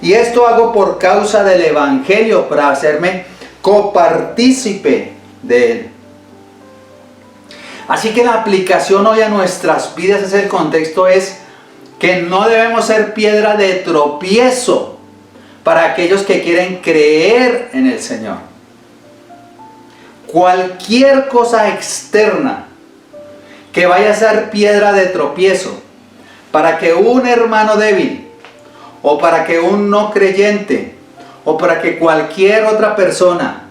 Y esto hago por causa del Evangelio, para hacerme copartícipe de él. Así que la aplicación hoy a nuestras vidas, es el contexto, es que no debemos ser piedra de tropiezo para aquellos que quieren creer en el Señor. Cualquier cosa externa que vaya a ser piedra de tropiezo para que un hermano débil, o para que un no creyente, o para que cualquier otra persona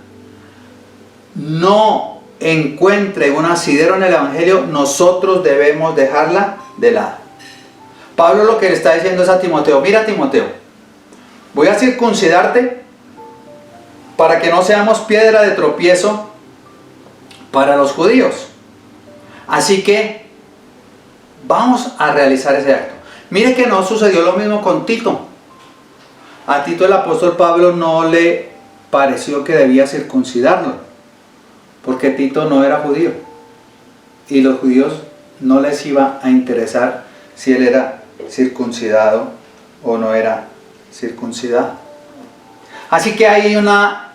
no encuentre un asidero en el Evangelio, nosotros debemos dejarla de lado. Pablo lo que le está diciendo es a Timoteo: mira, Timoteo, voy a circuncidarte para que no seamos piedra de tropiezo para los judíos. Así que vamos a realizar ese acto. Mire que no sucedió lo mismo con Tito. A Tito el apóstol Pablo no le pareció que debía circuncidarlo, porque Tito no era judío y los judíos no les iba a interesar si él era circuncidado o no era circuncidado. Así que hay una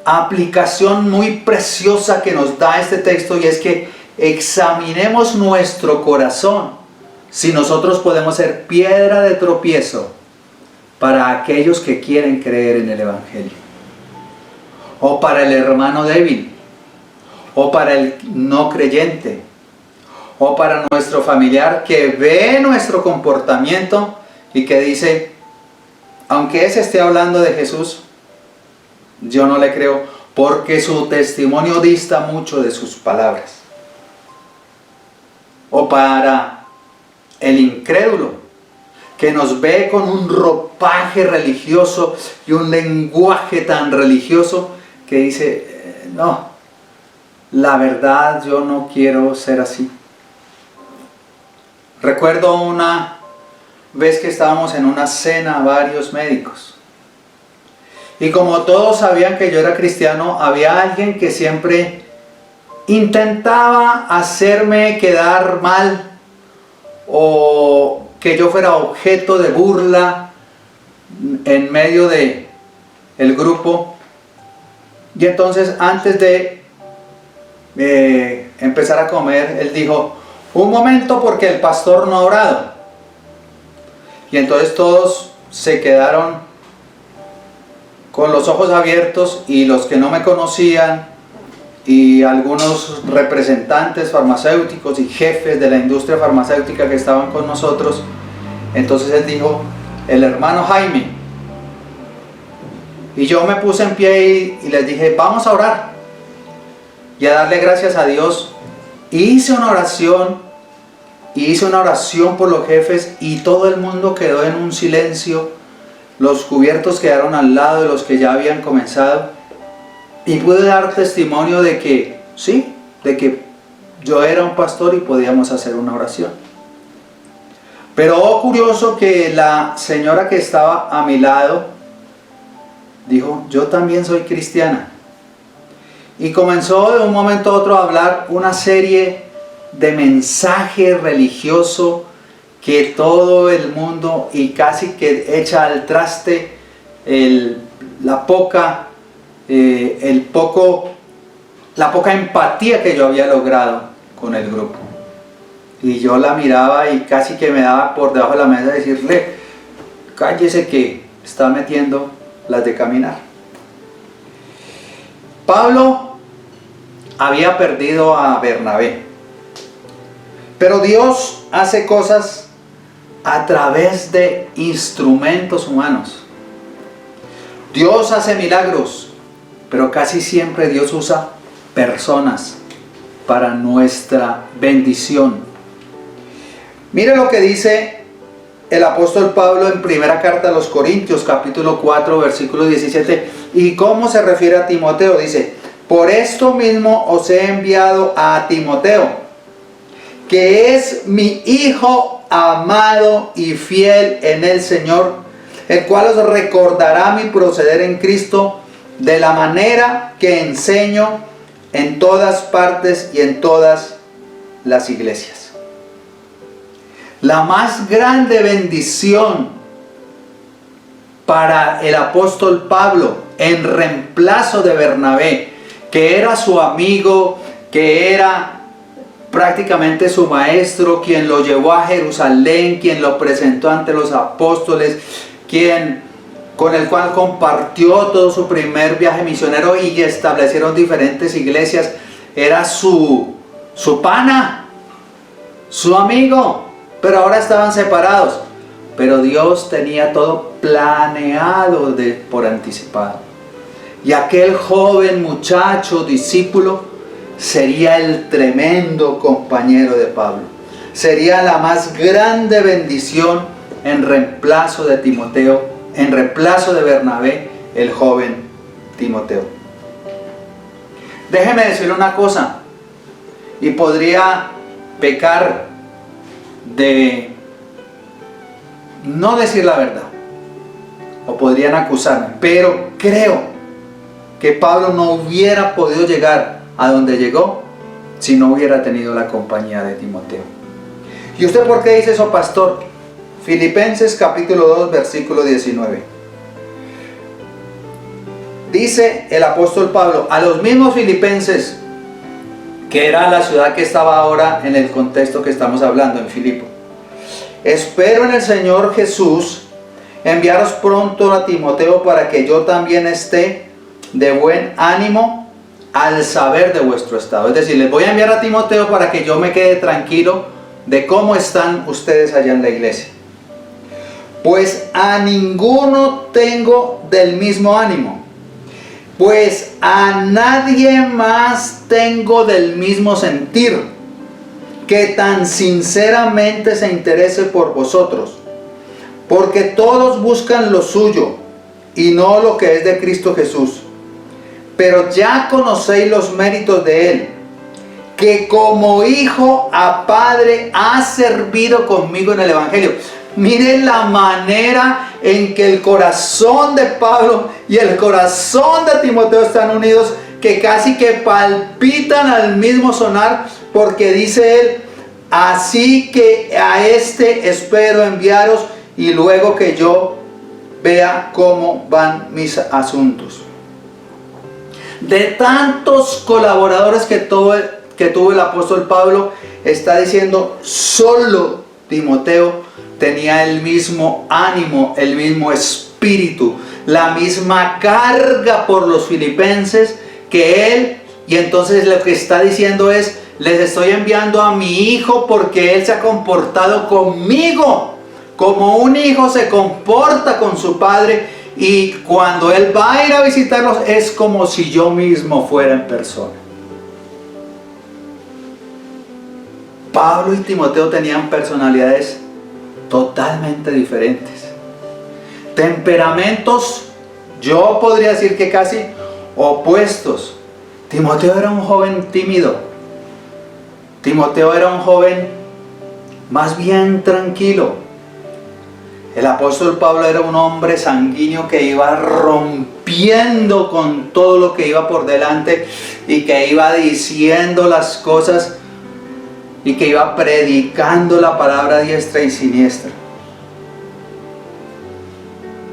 aplicación muy preciosa que nos da este texto, y es que examinemos nuestro corazón si nosotros podemos ser piedra de tropiezo para aquellos que quieren creer en el Evangelio, o para el hermano débil, o para el no creyente, o para nuestro familiar que ve nuestro comportamiento y que dice: aunque ese esté hablando de Jesús, yo no le creo, porque su testimonio dista mucho de sus palabras. O para el incrédulo, que nos ve con un ropaje religioso y un lenguaje tan religioso que dice: no, la verdad, yo no quiero ser así. Recuerdo una vez que estábamos en una cena varios médicos, y como todos sabían que yo era cristiano, había alguien que siempre intentaba hacerme quedar mal, o que yo fuera objeto de burla en medio de el grupo. Y entonces, antes de empezar a comer, él dijo: un momento, porque el pastor no ha orado. Y entonces todos se quedaron con los ojos abiertos, y los que no me conocían y algunos representantes farmacéuticos y jefes de la industria farmacéutica que estaban con nosotros. Entonces él dijo: el hermano Jaime. Y yo me puse en pie y les dije: vamos a orar y a darle gracias a Dios. Hice una oración por los jefes, y todo el mundo quedó en un silencio. Los cubiertos quedaron al lado de los que ya habían comenzado. Y pude dar testimonio de que sí, de que yo era un pastor y podíamos hacer una oración. Pero curioso que la señora que estaba a mi lado dijo: yo también soy cristiana. Y comenzó de un momento a otro a hablar una serie de mensaje religioso que todo el mundo, y casi que echa al traste la poca empatía que yo había logrado con el grupo. Y yo la miraba y casi que me daba por debajo de la mesa decirle: cállese, que está metiendo las de caminar. Pablo había perdido a Bernabé, pero Dios hace cosas a través de instrumentos humanos. Dios hace milagros, pero casi siempre Dios usa personas para nuestra bendición. Mire lo que dice el apóstol Pablo en primera carta a los Corintios, capítulo 4, versículo 17, y cómo se refiere a Timoteo. Dice: por esto mismo os he enviado a Timoteo, que es mi hijo amado y fiel en el Señor, el cual os recordará mi proceder en Cristo de la manera que enseño en todas partes y en todas las iglesias. La más grande bendición para el apóstol Pablo, en reemplazo de Bernabé, que era su amigo, que era prácticamente su maestro, quien lo llevó a Jerusalén, quien lo presentó ante los apóstoles, con el cual compartió todo su primer viaje misionero y establecieron diferentes iglesias, era su pana, su amigo, pero ahora estaban separados. Pero Dios tenía todo planeado por anticipado. Y aquel joven muchacho, discípulo, sería el tremendo compañero de Pablo. Sería la más grande bendición en reemplazo de Timoteo, en reemplazo de Bernabé, el joven Timoteo. Déjeme decirle una cosa, y podría pecar de no decir la verdad, o podrían acusarme, pero creo que Pablo no hubiera podido llegar a donde llegó si no hubiera tenido la compañía de Timoteo. ¿Y usted por qué dice eso, pastor? Filipenses capítulo 2, versículo 19. Dice el apóstol Pablo a los mismos filipenses, que era la ciudad que estaba ahora en el contexto que estamos hablando, en Filipo: espero en el Señor Jesús enviaros pronto a Timoteo para que yo también esté de buen ánimo al saber de vuestro estado. Es decir, les voy a enviar a Timoteo para que yo me quede tranquilo de cómo están ustedes allá en la iglesia. Pues a ninguno tengo del mismo ánimo, pues a nadie más tengo del mismo sentir, que tan sinceramente se interese por vosotros, porque todos buscan lo suyo y no lo que es de Cristo Jesús. Pero ya conocéis los méritos de Él, que como hijo a padre ha servido conmigo en el Evangelio. Miren la manera en que el corazón de Pablo y el corazón de Timoteo están unidos, que casi que palpitan al mismo sonar, porque dice él: así que a este espero enviaros, y luego que yo vea cómo van mis asuntos. De tantos colaboradores que tuvo el apóstol Pablo, está diciendo, solo Timoteo tenía el mismo ánimo, el mismo espíritu, la misma carga por los filipenses que él. Y entonces lo que está diciendo es: les estoy enviando a mi hijo porque él se ha comportado conmigo como un hijo se comporta con su padre, y cuando él va a ir a visitarlos es como si yo mismo fuera en persona. Pablo y Timoteo tenían personalidades totalmente diferentes, temperamentos, yo podría decir que casi opuestos. Timoteo era un joven tímido, Timoteo era un joven más bien tranquilo. El apóstol Pablo era un hombre sanguíneo que iba rompiendo con todo lo que iba por delante, y que iba diciendo las cosas y que iba predicando la palabra diestra y siniestra.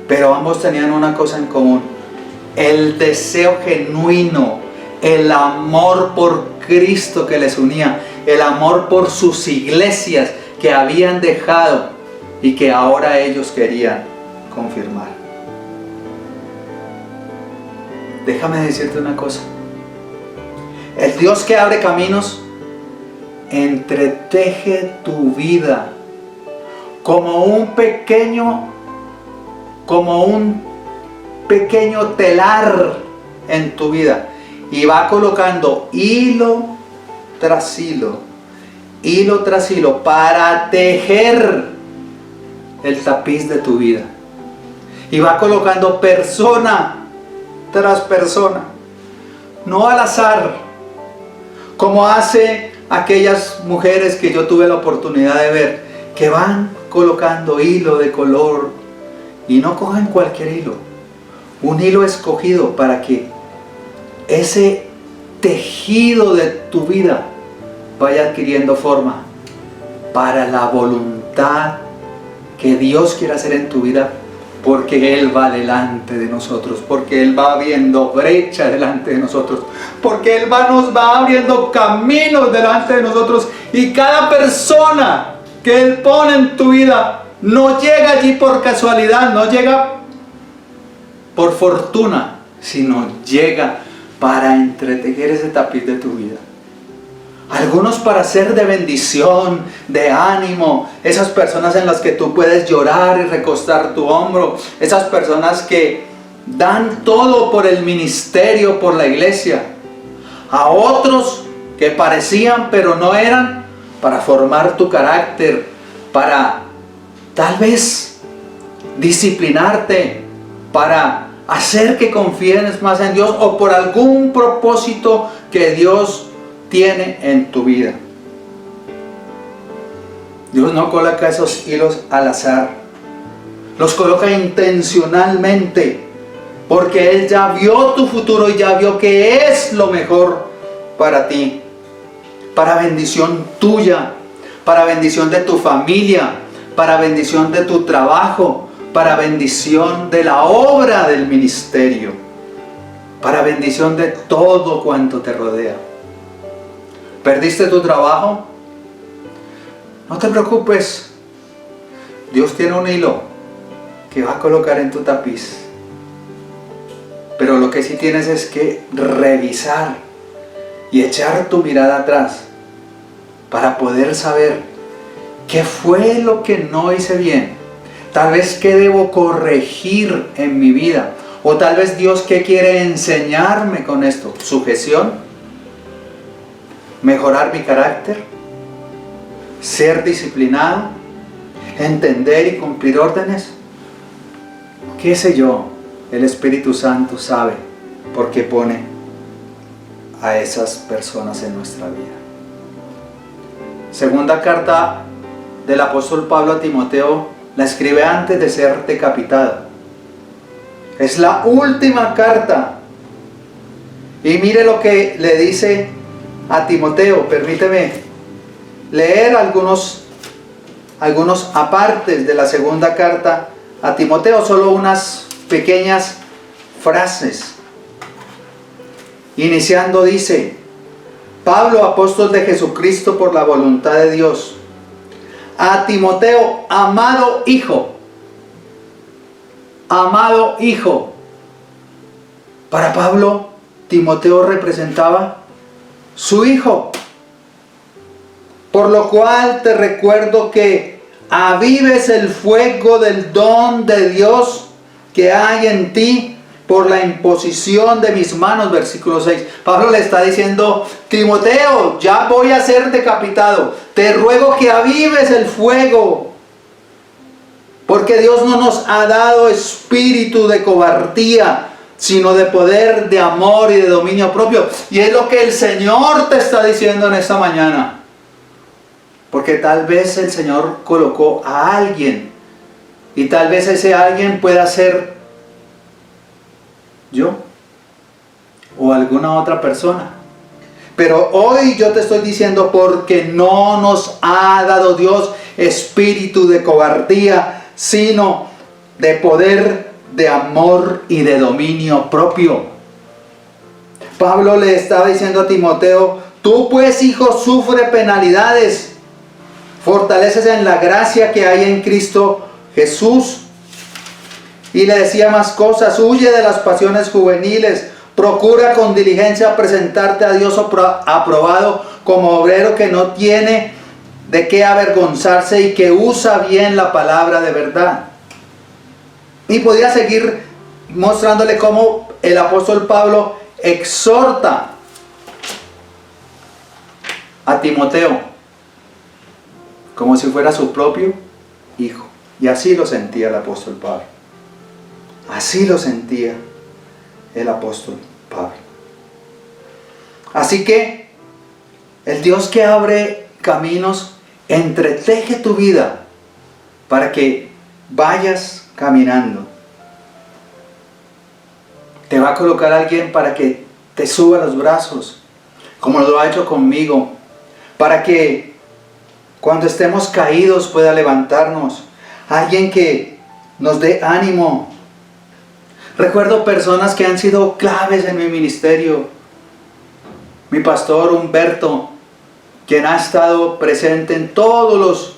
Pero ambos tenían una cosa en común: el deseo genuino, el amor por Cristo que les unía, el amor por sus iglesias que habían dejado y que ahora ellos querían confirmar. Déjame decirte una cosa: el Dios que abre caminos entreteje tu vida como un pequeño telar en tu vida, y va colocando hilo tras hilo tras hilo, para tejer el tapiz de tu vida. Y va colocando persona tras persona, no al azar, como hace aquellas mujeres que yo tuve la oportunidad de ver, que van colocando hilo de color, y no cogen cualquier hilo, un hilo escogido para que ese tejido de tu vida vaya adquiriendo forma para la voluntad que Dios quiere hacer en tu vida, porque Él va delante de nosotros, porque Él va abriendo brecha delante de nosotros, porque Él nos va abriendo caminos delante de nosotros, y cada persona que Él pone en tu vida no llega allí por casualidad, no llega por fortuna, sino llega para entretejer ese tapiz de tu vida. Algunos para ser de bendición, de ánimo, esas personas en las que tú puedes llorar y recostar tu hombro, esas personas que dan todo por el ministerio, por la iglesia. A otros que parecían pero no eran, para formar tu carácter, para tal vez disciplinarte, para hacer que confíes más en Dios, o por algún propósito que Dios tiene en tu vida. Dios no coloca esos hilos al azar, los coloca intencionalmente, porque Él ya vio tu futuro y ya vio que es lo mejor para ti, para bendición tuya, para bendición de tu familia, para bendición de tu trabajo, para bendición de la obra del ministerio, para bendición de todo cuanto te rodea. ¿Perdiste tu trabajo? No te preocupes. Dios tiene un hilo que va a colocar en tu tapiz. Pero lo que sí tienes es que revisar y echar tu mirada atrás para poder saber qué fue lo que no hice bien. Tal vez qué debo corregir en mi vida. O tal vez Dios qué quiere enseñarme con esto. Sujeción. Mejorar mi carácter, ser disciplinado, entender y cumplir órdenes. ¿Qué sé yo? El Espíritu Santo sabe por qué pone a esas personas en nuestra vida. Segunda carta del apóstol Pablo a Timoteo, la escribe antes de ser decapitado. Es la última carta. Y mire lo que le dice a Timoteo. Permíteme leer algunos apartes de la segunda carta a Timoteo, solo unas pequeñas frases. Iniciando dice: Pablo, apóstol de Jesucristo por la voluntad de Dios, a Timoteo, amado hijo. Para Pablo, Timoteo representaba su hijo, por lo cual te recuerdo que avives el fuego del don de Dios que hay en ti por la imposición de mis manos. Versículo 6. Pablo le está diciendo: Timoteo, ya voy a ser decapitado, te ruego que avives el fuego, porque Dios no nos ha dado espíritu de cobardía, sino de poder, de amor y de dominio propio. Y es lo que el Señor te está diciendo en esta mañana. Porque tal vez el Señor colocó a alguien, y tal vez ese alguien pueda ser yo o alguna otra persona. Pero hoy yo te estoy diciendo, porque no nos ha dado Dios espíritu de cobardía, sino de poder, de amor y de dominio propio. Pablo le estaba diciendo a Timoteo: tú pues, hijo, sufre penalidades, fortaleces en la gracia que hay en Cristo Jesús. Y le decía más cosas: huye de las pasiones juveniles, procura con diligencia presentarte a Dios aprobado como obrero que no tiene de qué avergonzarse y que usa bien la palabra de verdad. Y podría seguir mostrándole cómo el apóstol Pablo exhorta a Timoteo como si fuera su propio hijo. Y así lo sentía el apóstol Pablo. Así lo sentía el apóstol Pablo. Así que el Dios que abre caminos entreteje tu vida para que vayas caminando. Te va a colocar alguien para que te suba los brazos, como lo ha hecho conmigo, para que cuando estemos caídos pueda levantarnos. Alguien que nos dé ánimo. Recuerdo personas que han sido claves en mi ministerio. Mi pastor Humberto, quien ha estado presente en todos los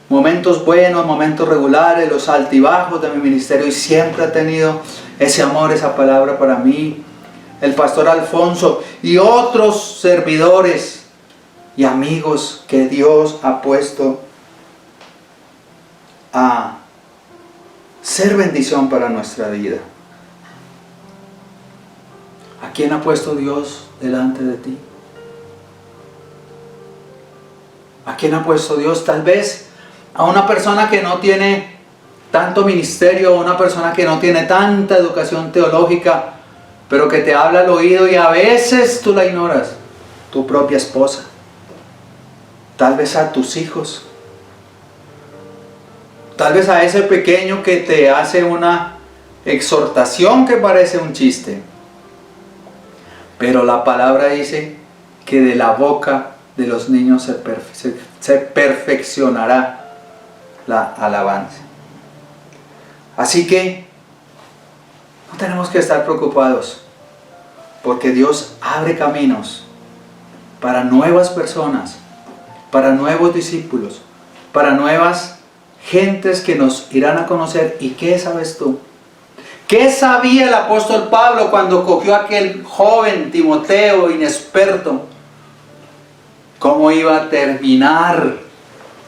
momentos buenos, momentos regulares, los altibajos de mi ministerio, y siempre ha tenido ese amor, esa palabra para mí. El pastor Alfonso y otros servidores y amigos que Dios ha puesto a ser bendición para nuestra vida. ¿A quién ha puesto Dios delante de ti? ¿A quién ha puesto Dios? Tal vez a una persona que no tiene tanto ministerio, a una persona que no tiene tanta educación teológica, pero que te habla al oído y a veces tú la ignoras. Tu propia esposa. Tal vez a tus hijos. Tal vez a ese pequeño que te hace una exhortación que parece un chiste. Pero la palabra dice que de la boca de los niños se perfeccionará la alabanza. Así que no tenemos que estar preocupados, porque Dios abre caminos para nuevas personas, para nuevos discípulos, para nuevas gentes que nos irán a conocer. ¿Y qué sabes tú? ¿Qué sabía el apóstol Pablo cuando cogió a aquel joven Timoteo inexperto? ¿Cómo iba a terminar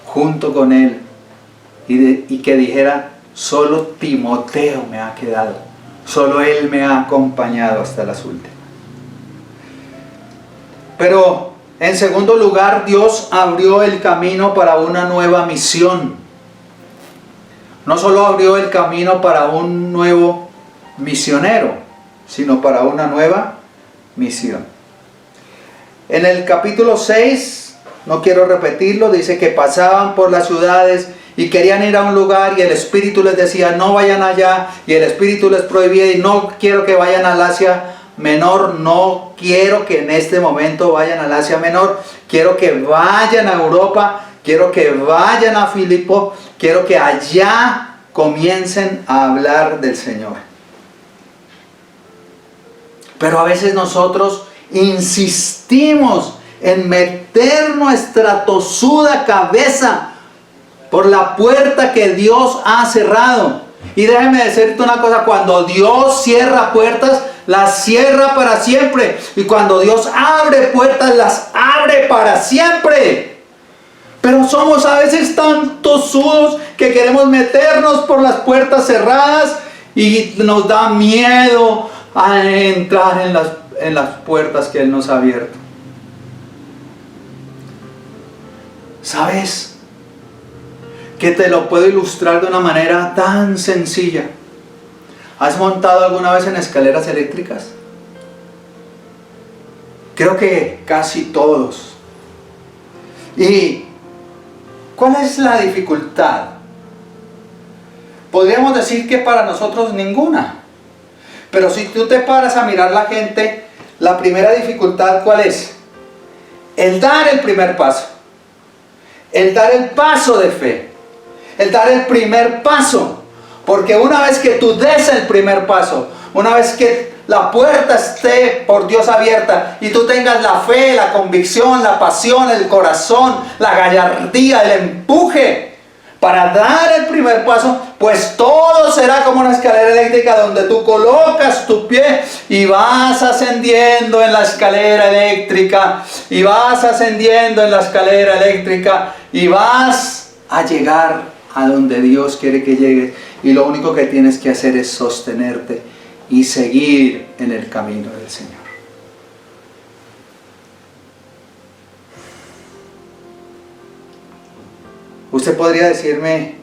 junto con él? Y que dijera, solo Timoteo me ha quedado, solo él me ha acompañado hasta las últimas. Pero en segundo lugar, Dios abrió el camino para una nueva misión. No solo abrió el camino para un nuevo misionero, sino para una nueva misión. En el capítulo 6, no quiero repetirlo, dice que pasaban por las ciudades y querían ir a un lugar y el Espíritu les decía, no vayan allá, y el Espíritu les prohibía, y no quiero que vayan al Asia Menor, no quiero que en este momento vayan al Asia Menor, quiero que vayan a Europa, quiero que vayan a Filipo, quiero que allá comiencen a hablar del Señor. Pero a veces nosotros insistimos en meter nuestra tosuda cabeza por la puerta que Dios ha cerrado. Y déjeme decirte una cosa, cuando Dios cierra puertas, las cierra para siempre. Y cuando Dios abre puertas, las abre para siempre. Pero somos a veces tan tosudos que queremos meternos por las puertas cerradas y nos da miedo a entrar en las puertas que Él nos ha abierto. ¿Sabes? Que te lo puedo ilustrar de una manera tan sencilla. ¿Has montado alguna vez en escaleras eléctricas? Creo que casi todos. ¿Y cuál es la dificultad? Podríamos decir que para nosotros ninguna. Pero si tú te paras a mirar la gente, la primera dificultad, ¿cuál es? El dar el primer paso. El dar el paso de fe. El dar el primer paso. Porque una vez que tú des el primer paso, una vez que la puerta esté por Dios abierta y tú tengas la fe, la convicción, la pasión, el corazón, la gallardía, el empuje para dar el primer paso, pues todo será como una escalera eléctrica donde tú colocas tu pie y vas ascendiendo en la escalera eléctrica, y vas ascendiendo en la escalera eléctrica y vas a llegar a donde Dios quiere que llegues, y lo único que tienes que hacer es sostenerte y seguir en el camino del Señor. Usted podría decirme,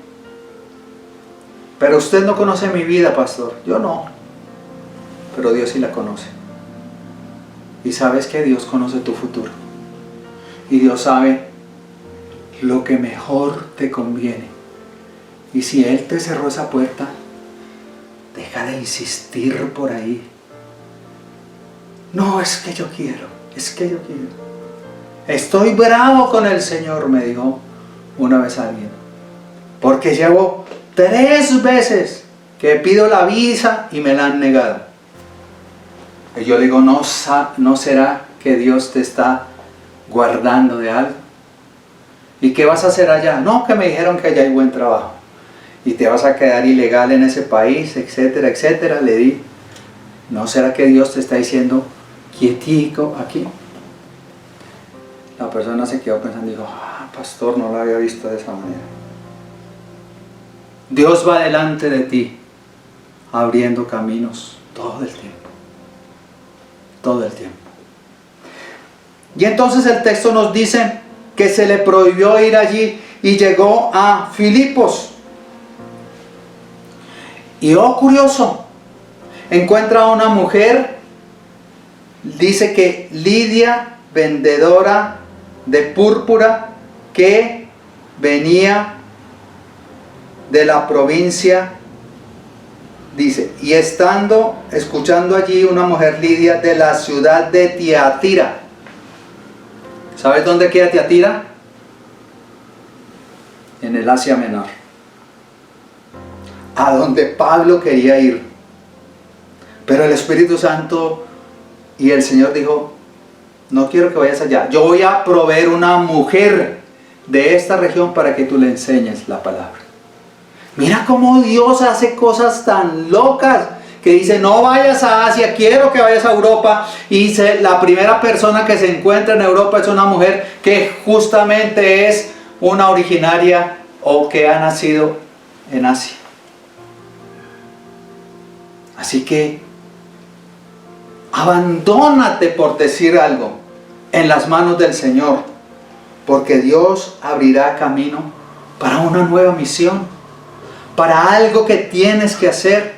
pero usted no conoce mi vida, pastor. Yo no, pero Dios sí la conoce. Y sabes que Dios conoce tu futuro. Y Dios sabe lo que mejor te conviene. Y si Él te cerró esa puerta, deja de insistir por ahí. No, es que yo quiero, es que yo quiero. Estoy bravo con el Señor, me dijo una vez alguien. Porque llevo 3 veces que pido la visa y me la han negado. Y yo le digo, ¿no será que Dios te está guardando de algo? ¿Y qué vas a hacer allá? No, que me dijeron que allá hay buen trabajo. Y te vas a quedar ilegal en ese país, etcétera, etcétera. Le di, ¿no será que Dios te está diciendo, quietico aquí? La persona se quedó pensando y dijo, pastor, no lo había visto de esa manera. Dios va delante de ti, abriendo caminos todo el tiempo. Todo el tiempo. Y entonces el texto nos dice que se le prohibió ir allí y llegó a Filipos. Y oh, curioso, encuentra a una mujer, dice que Lidia, vendedora de púrpura, que venía de la provincia, dice, y escuchando allí una mujer Lidia de la ciudad de Tiatira. ¿Sabes dónde queda Tiatira? En el Asia Menor, a donde Pablo quería ir. Pero el Espíritu Santo y el Señor dijo, no quiero que vayas allá. Yo voy a proveer una mujer de esta región para que tú le enseñes la palabra. Mira cómo Dios hace cosas tan locas, que dice, no vayas a Asia, quiero que vayas a Europa. Y la primera persona que se encuentra en Europa es una mujer que justamente es una originaria o que ha nacido en Asia. Así que abandónate, por decir algo, en las manos del Señor, porque Dios abrirá camino para una nueva misión, para algo que tienes que hacer.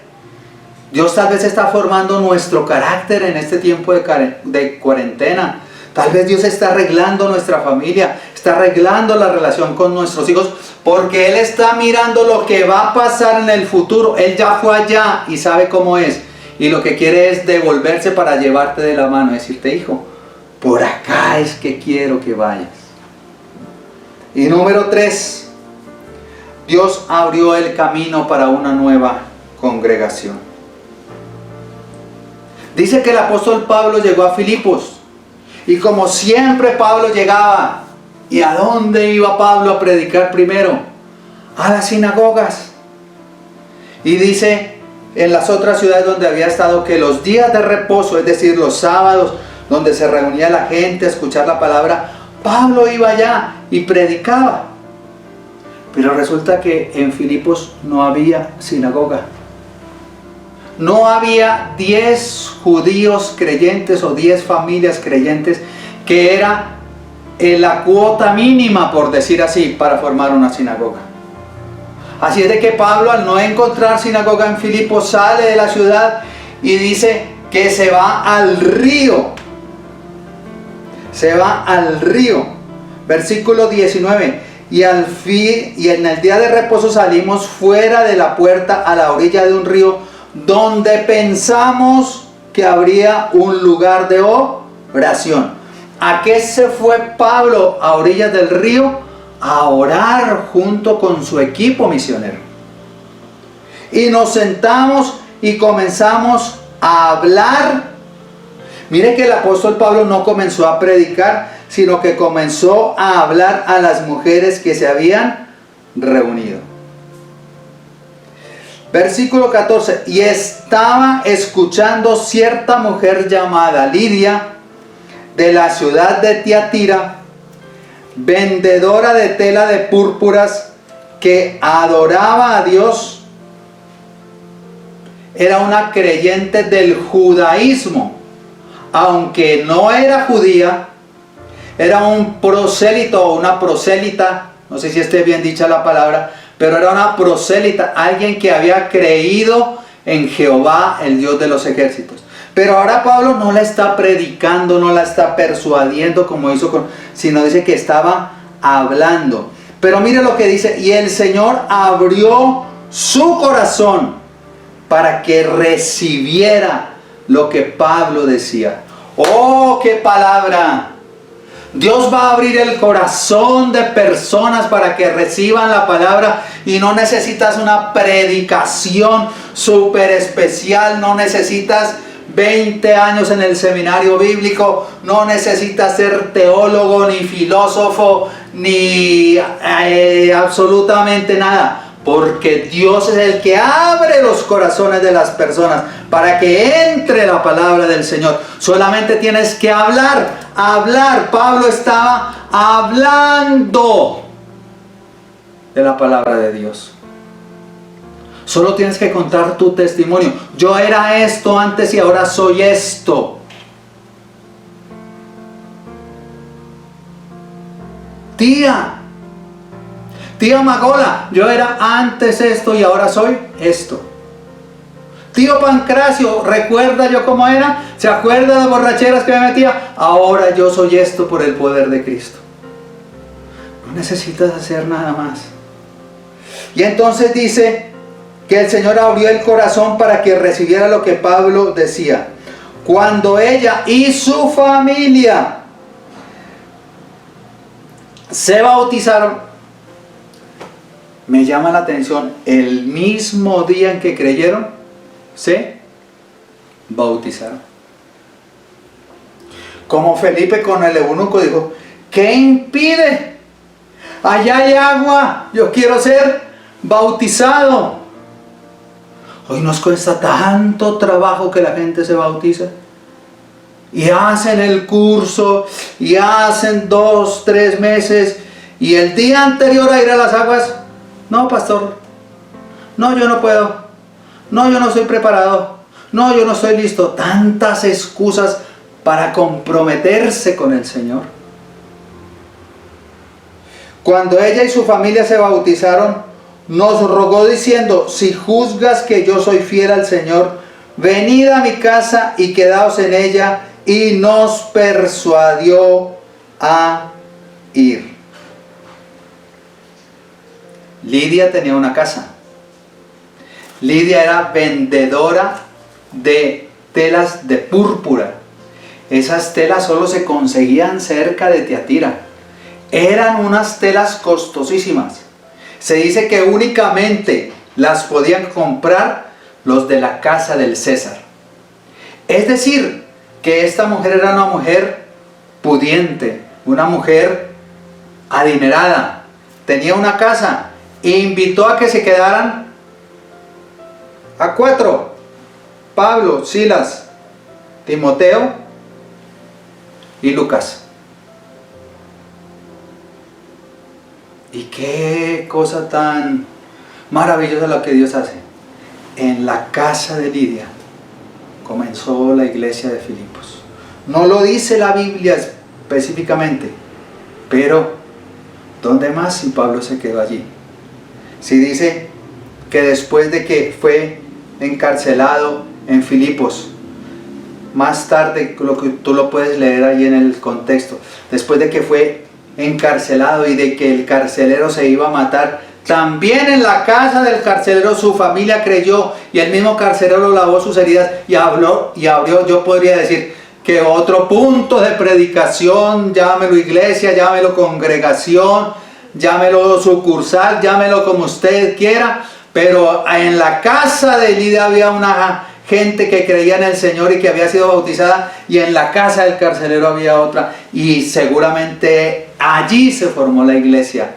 Dios tal vez está formando nuestro carácter en este tiempo de cuarentena. Tal vez Dios está arreglando nuestra familia, está arreglando la relación con nuestros hijos, porque Él está mirando lo que va a pasar en el futuro. Él ya fue allá y sabe cómo es. Y lo que quiere es devolverse para llevarte de la mano y decirte, hijo, por acá es que quiero que vayas. Y número 3, Dios abrió el camino para una nueva congregación. Dice que el apóstol Pablo llegó a Filipos. Y como siempre Pablo llegaba. ¿Y a dónde iba Pablo a predicar primero? A las sinagogas. Y dice en las otras ciudades donde había estado que los días de reposo, es decir, los sábados, donde se reunía la gente a escuchar la palabra, Pablo iba allá y predicaba. Pero resulta que en Filipos no había sinagoga. No había 10 judíos creyentes o 10 familias creyentes, que era la cuota mínima, por decir así, para formar una sinagoga. Así es de que Pablo, al no encontrar sinagoga en Filipos, sale de la ciudad y dice que se va al río. Se va al río. Versículo 19. Y en el día de reposo salimos fuera de la puerta a la orilla de un río, donde pensamos que habría un lugar de oración. ¿A qué se fue Pablo a orillas del río? A orar junto con su equipo misionero. Y nos sentamos y comenzamos a hablar. Mire que el apóstol Pablo no comenzó a predicar, sino que comenzó a hablar a las mujeres que se habían reunido. Versículo 14. Y estaba escuchando cierta mujer llamada Lidia, de la ciudad de Tiatira, vendedora de tela de púrpuras, que adoraba a Dios. Era una creyente del judaísmo, aunque no era judía. Era un prosélito o una prosélita no sé si esté bien dicha la palabra, pero era una prosélita, alguien que había creído en Jehová, el Dios de los ejércitos. Pero ahora Pablo no la está predicando, no la está persuadiendo como hizo sino dice que estaba hablando. Pero mire lo que dice, y el Señor abrió su corazón para que recibiera lo que Pablo decía. ¡Oh, qué palabra! Dios va a abrir el corazón de personas para que reciban la palabra, y no necesitas una predicación súper especial, no necesitas 20 años en el seminario bíblico, no necesitas ser teólogo, ni filósofo, ni absolutamente nada. Porque Dios es el que abre los corazones de las personas para que entre la palabra del Señor. Solamente tienes que hablar. Pablo estaba hablando de la palabra de Dios. Solo tienes que contar tu testimonio. Yo era esto antes y ahora soy esto. Tía Magola, yo era antes esto y ahora soy esto. Tío Pancracio, ¿recuerda yo cómo era? ¿Se acuerda de las borracheras que me metía? Ahora yo soy esto por el poder de Cristo. No necesitas hacer nada más. Y entonces dice que el Señor abrió el corazón para que recibiera lo que Pablo decía. Cuando ella y su familia se bautizaron, me llama la atención, el mismo día en que creyeron, se bautizaron. Como Felipe con el eunuco dijo, ¿qué impide? Allá hay agua, yo quiero ser bautizado. Hoy nos cuesta tanto trabajo que la gente se bautiza. Y hacen el curso, y hacen 2, 3 meses, y el día anterior a ir a las aguas, no, pastor, no, yo no puedo, no, yo no estoy preparado, no, yo no estoy listo. Tantas excusas para comprometerse con el Señor. Cuando ella y su familia se bautizaron, nos rogó diciendo, si juzgas que yo soy fiel al Señor, venid a mi casa y quedaos en ella, y nos persuadió a ir. Lidia tenía una casa. Lidia era vendedora de telas de púrpura. Esas telas solo se conseguían cerca de Tiatira. Eran unas telas costosísimas. Se dice que únicamente las podían comprar los de la casa del César. Es decir, que esta mujer era una mujer pudiente, una mujer adinerada, tenía una casa e invitó a que se quedaran a 4: Pablo, Silas, Timoteo y Lucas. Y qué cosa tan maravillosa lo que Dios hace. En la casa de Lidia comenzó la iglesia de Filipos. No lo dice la Biblia específicamente, pero ¿dónde más si Pablo se quedó allí? Si dice que después de que fue encarcelado en Filipos, más tarde tú lo puedes leer ahí en el contexto, después de que fue encarcelado y de que el carcelero se iba a matar, también en la casa del carcelero su familia creyó, y el mismo carcelero lavó sus heridas y abrió, yo podría decir que otro punto de predicación, llámelo iglesia, llámelo congregación, llámelo sucursal, llámelo como usted quiera, pero en la casa de Lidia había una gente que creía en el Señor y que había sido bautizada, y en la casa del carcelero había otra, y seguramente allí se formó la iglesia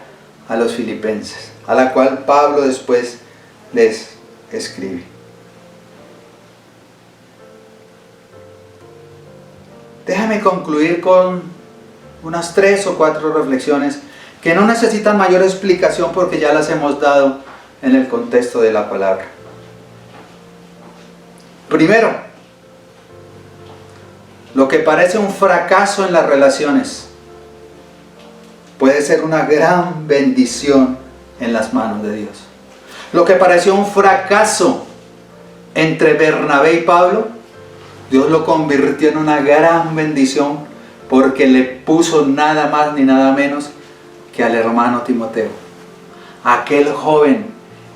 a los filipenses, a la cual Pablo después les escribe. Déjame concluir con unas 3 o 4 reflexiones que no necesitan mayor explicación porque ya las hemos dado en el contexto de la palabra. Primero, lo que parece un fracaso en las relaciones puede ser una gran bendición en las manos de Dios. Lo que pareció un fracaso entre Bernabé y Pablo, Dios lo convirtió en una gran bendición porque le puso nada más ni nada menos que al hermano Timoteo. Aquel joven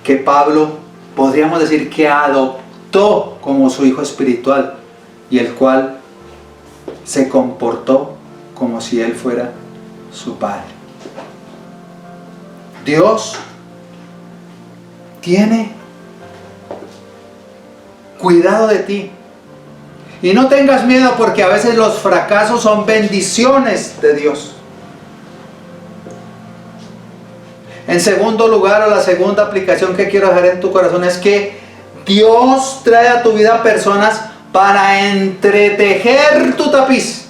que Pablo, podríamos decir que adoptó como su hijo espiritual y el cual se comportó como si él fuera su padre. Dios tiene cuidado de ti. Y no tengas miedo porque a veces los fracasos son bendiciones de Dios. En segundo lugar, o la segunda aplicación que quiero dejar en tu corazón es que Dios trae a tu vida personas para entretejer tu tapiz.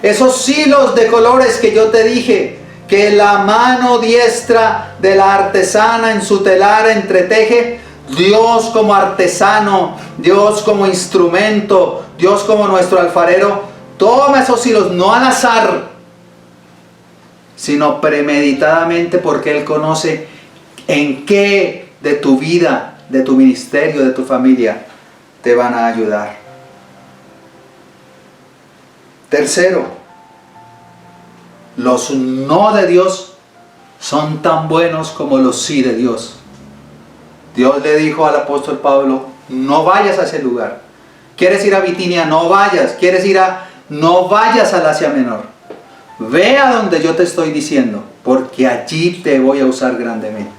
Esos hilos de colores que yo te dije, que la mano diestra de la artesana en su telar entreteje, Dios como artesano, Dios como instrumento, Dios como nuestro alfarero, toma esos hilos no al azar, sino premeditadamente, porque Él conoce en qué de tu vida, de tu ministerio, de tu familia, te van a ayudar. Tercero, los no de Dios son tan buenos como los sí de Dios. Dios le dijo al apóstol Pablo, no vayas a ese lugar. ¿Quieres ir a Bitinia? No vayas. No vayas al Asia Menor. Ve a donde yo te estoy diciendo, porque allí te voy a usar grandemente.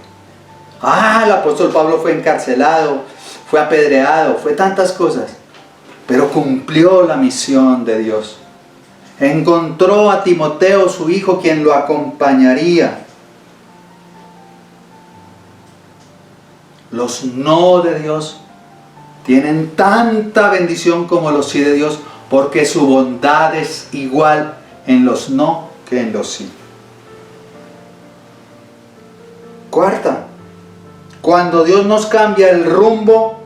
El apóstol Pablo fue encarcelado, fue apedreado, fue tantas cosas, pero cumplió la misión de Dios. Encontró a Timoteo, su hijo, quien lo acompañaría. Los no de Dios tienen tanta bendición como los sí de Dios, porque su bondad es igual en los no que en los sí. Cuarta, cuando Dios nos cambia el rumbo,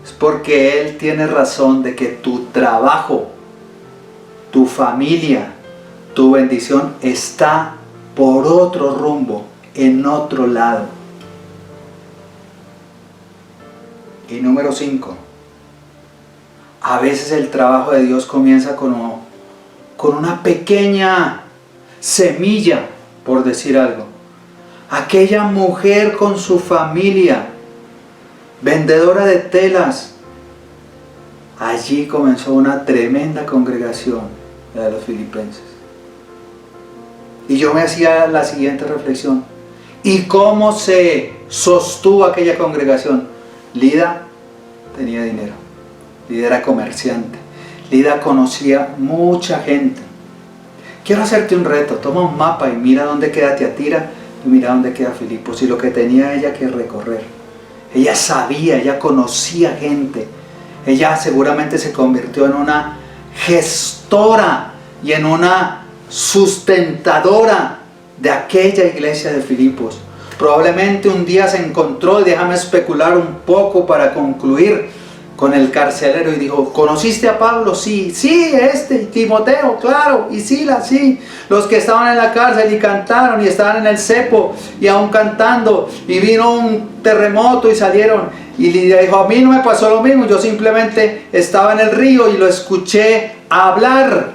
es porque Él tiene razón de que tu trabajo, tu familia, tu bendición está por otro rumbo, en otro lado. Y número 5, a veces el trabajo de Dios comienza con una pequeña semilla, por decir algo. Aquella mujer con su familia, vendedora de telas, allí comenzó una tremenda congregación, la de los filipenses. Y yo me hacía la siguiente reflexión: ¿y cómo se sostuvo aquella congregación? Lida tenía dinero, Lida era comerciante, Lida conocía mucha gente. Quiero hacerte un reto: toma un mapa y mira dónde queda Tiatira y mira dónde queda Filipos, y lo que tenía ella que recorrer. Ella sabía, ella conocía gente, ella seguramente se convirtió en una gestora y en una sustentadora de aquella iglesia de Filipos. Probablemente un día se encontró, y déjame especular un poco para concluir, con el carcelero y dijo: ¿conociste a Pablo? Sí, Timoteo, claro, y Silas, sí, los que estaban en la cárcel y cantaron y estaban en el cepo y aún cantando, y vino un terremoto y salieron. Y Lidia dijo: a mí no me pasó lo mismo, yo simplemente estaba en el río y lo escuché hablar,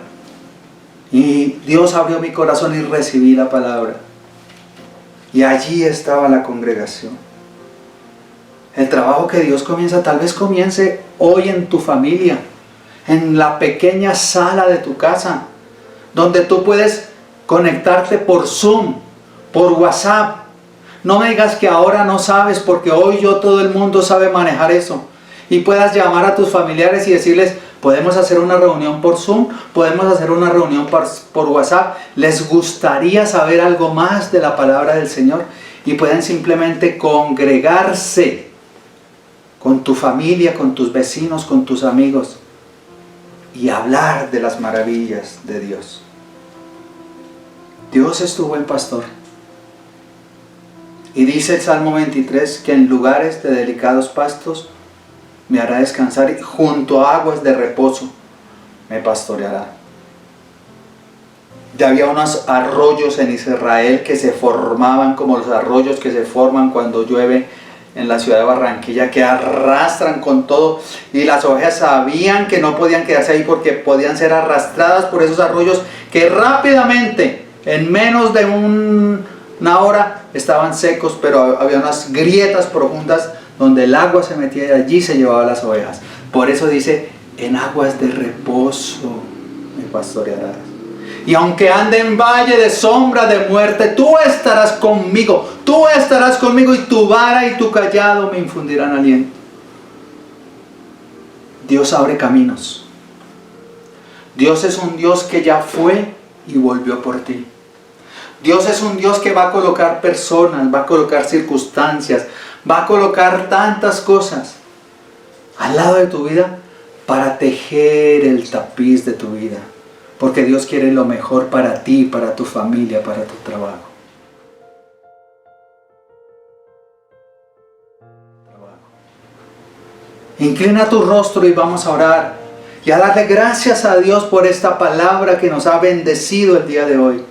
y Dios abrió mi corazón y recibí la palabra. Y allí estaba la congregación. El trabajo que Dios comienza, tal vez comience hoy en tu familia, en la pequeña sala de tu casa, donde tú puedes conectarte por Zoom, por WhatsApp. No me digas que ahora no sabes, porque hoy todo el mundo sabe manejar eso. Y puedas llamar a tus familiares y decirles: podemos hacer una reunión por Zoom, podemos hacer una reunión por WhatsApp. ¿Les gustaría saber algo más de la palabra del Señor? Y pueden simplemente congregarse con tu familia, con tus vecinos, con tus amigos, y hablar de las maravillas de Dios. Dios es tu buen pastor. Y dice el Salmo 23 que en lugares de delicados pastos me hará descansar, y junto a aguas de reposo me pastoreará. Ya había unos arroyos en Israel que se formaban como los arroyos que se forman cuando llueve en la ciudad de Barranquilla, que arrastran con todo, y las ovejas sabían que no podían quedarse ahí porque podían ser arrastradas por esos arroyos que rápidamente, en menos de una hora, estaban secos, pero había unas grietas profundas donde el agua se metía y allí se llevaba las ovejas. Por eso dice, en aguas de reposo me pastorearás. Y aunque ande en valle de sombra de muerte, tú estarás conmigo y tu vara y tu cayado me infundirán aliento. Dios abre caminos. Dios es un Dios que ya fue y volvió por ti. Dios es un Dios que va a colocar personas, va a colocar circunstancias, va a colocar tantas cosas al lado de tu vida para tejer el tapiz de tu vida. Porque Dios quiere lo mejor para ti, para tu familia, para tu trabajo. Inclina tu rostro y vamos a orar. Y a darle gracias a Dios por esta palabra que nos ha bendecido el día de hoy.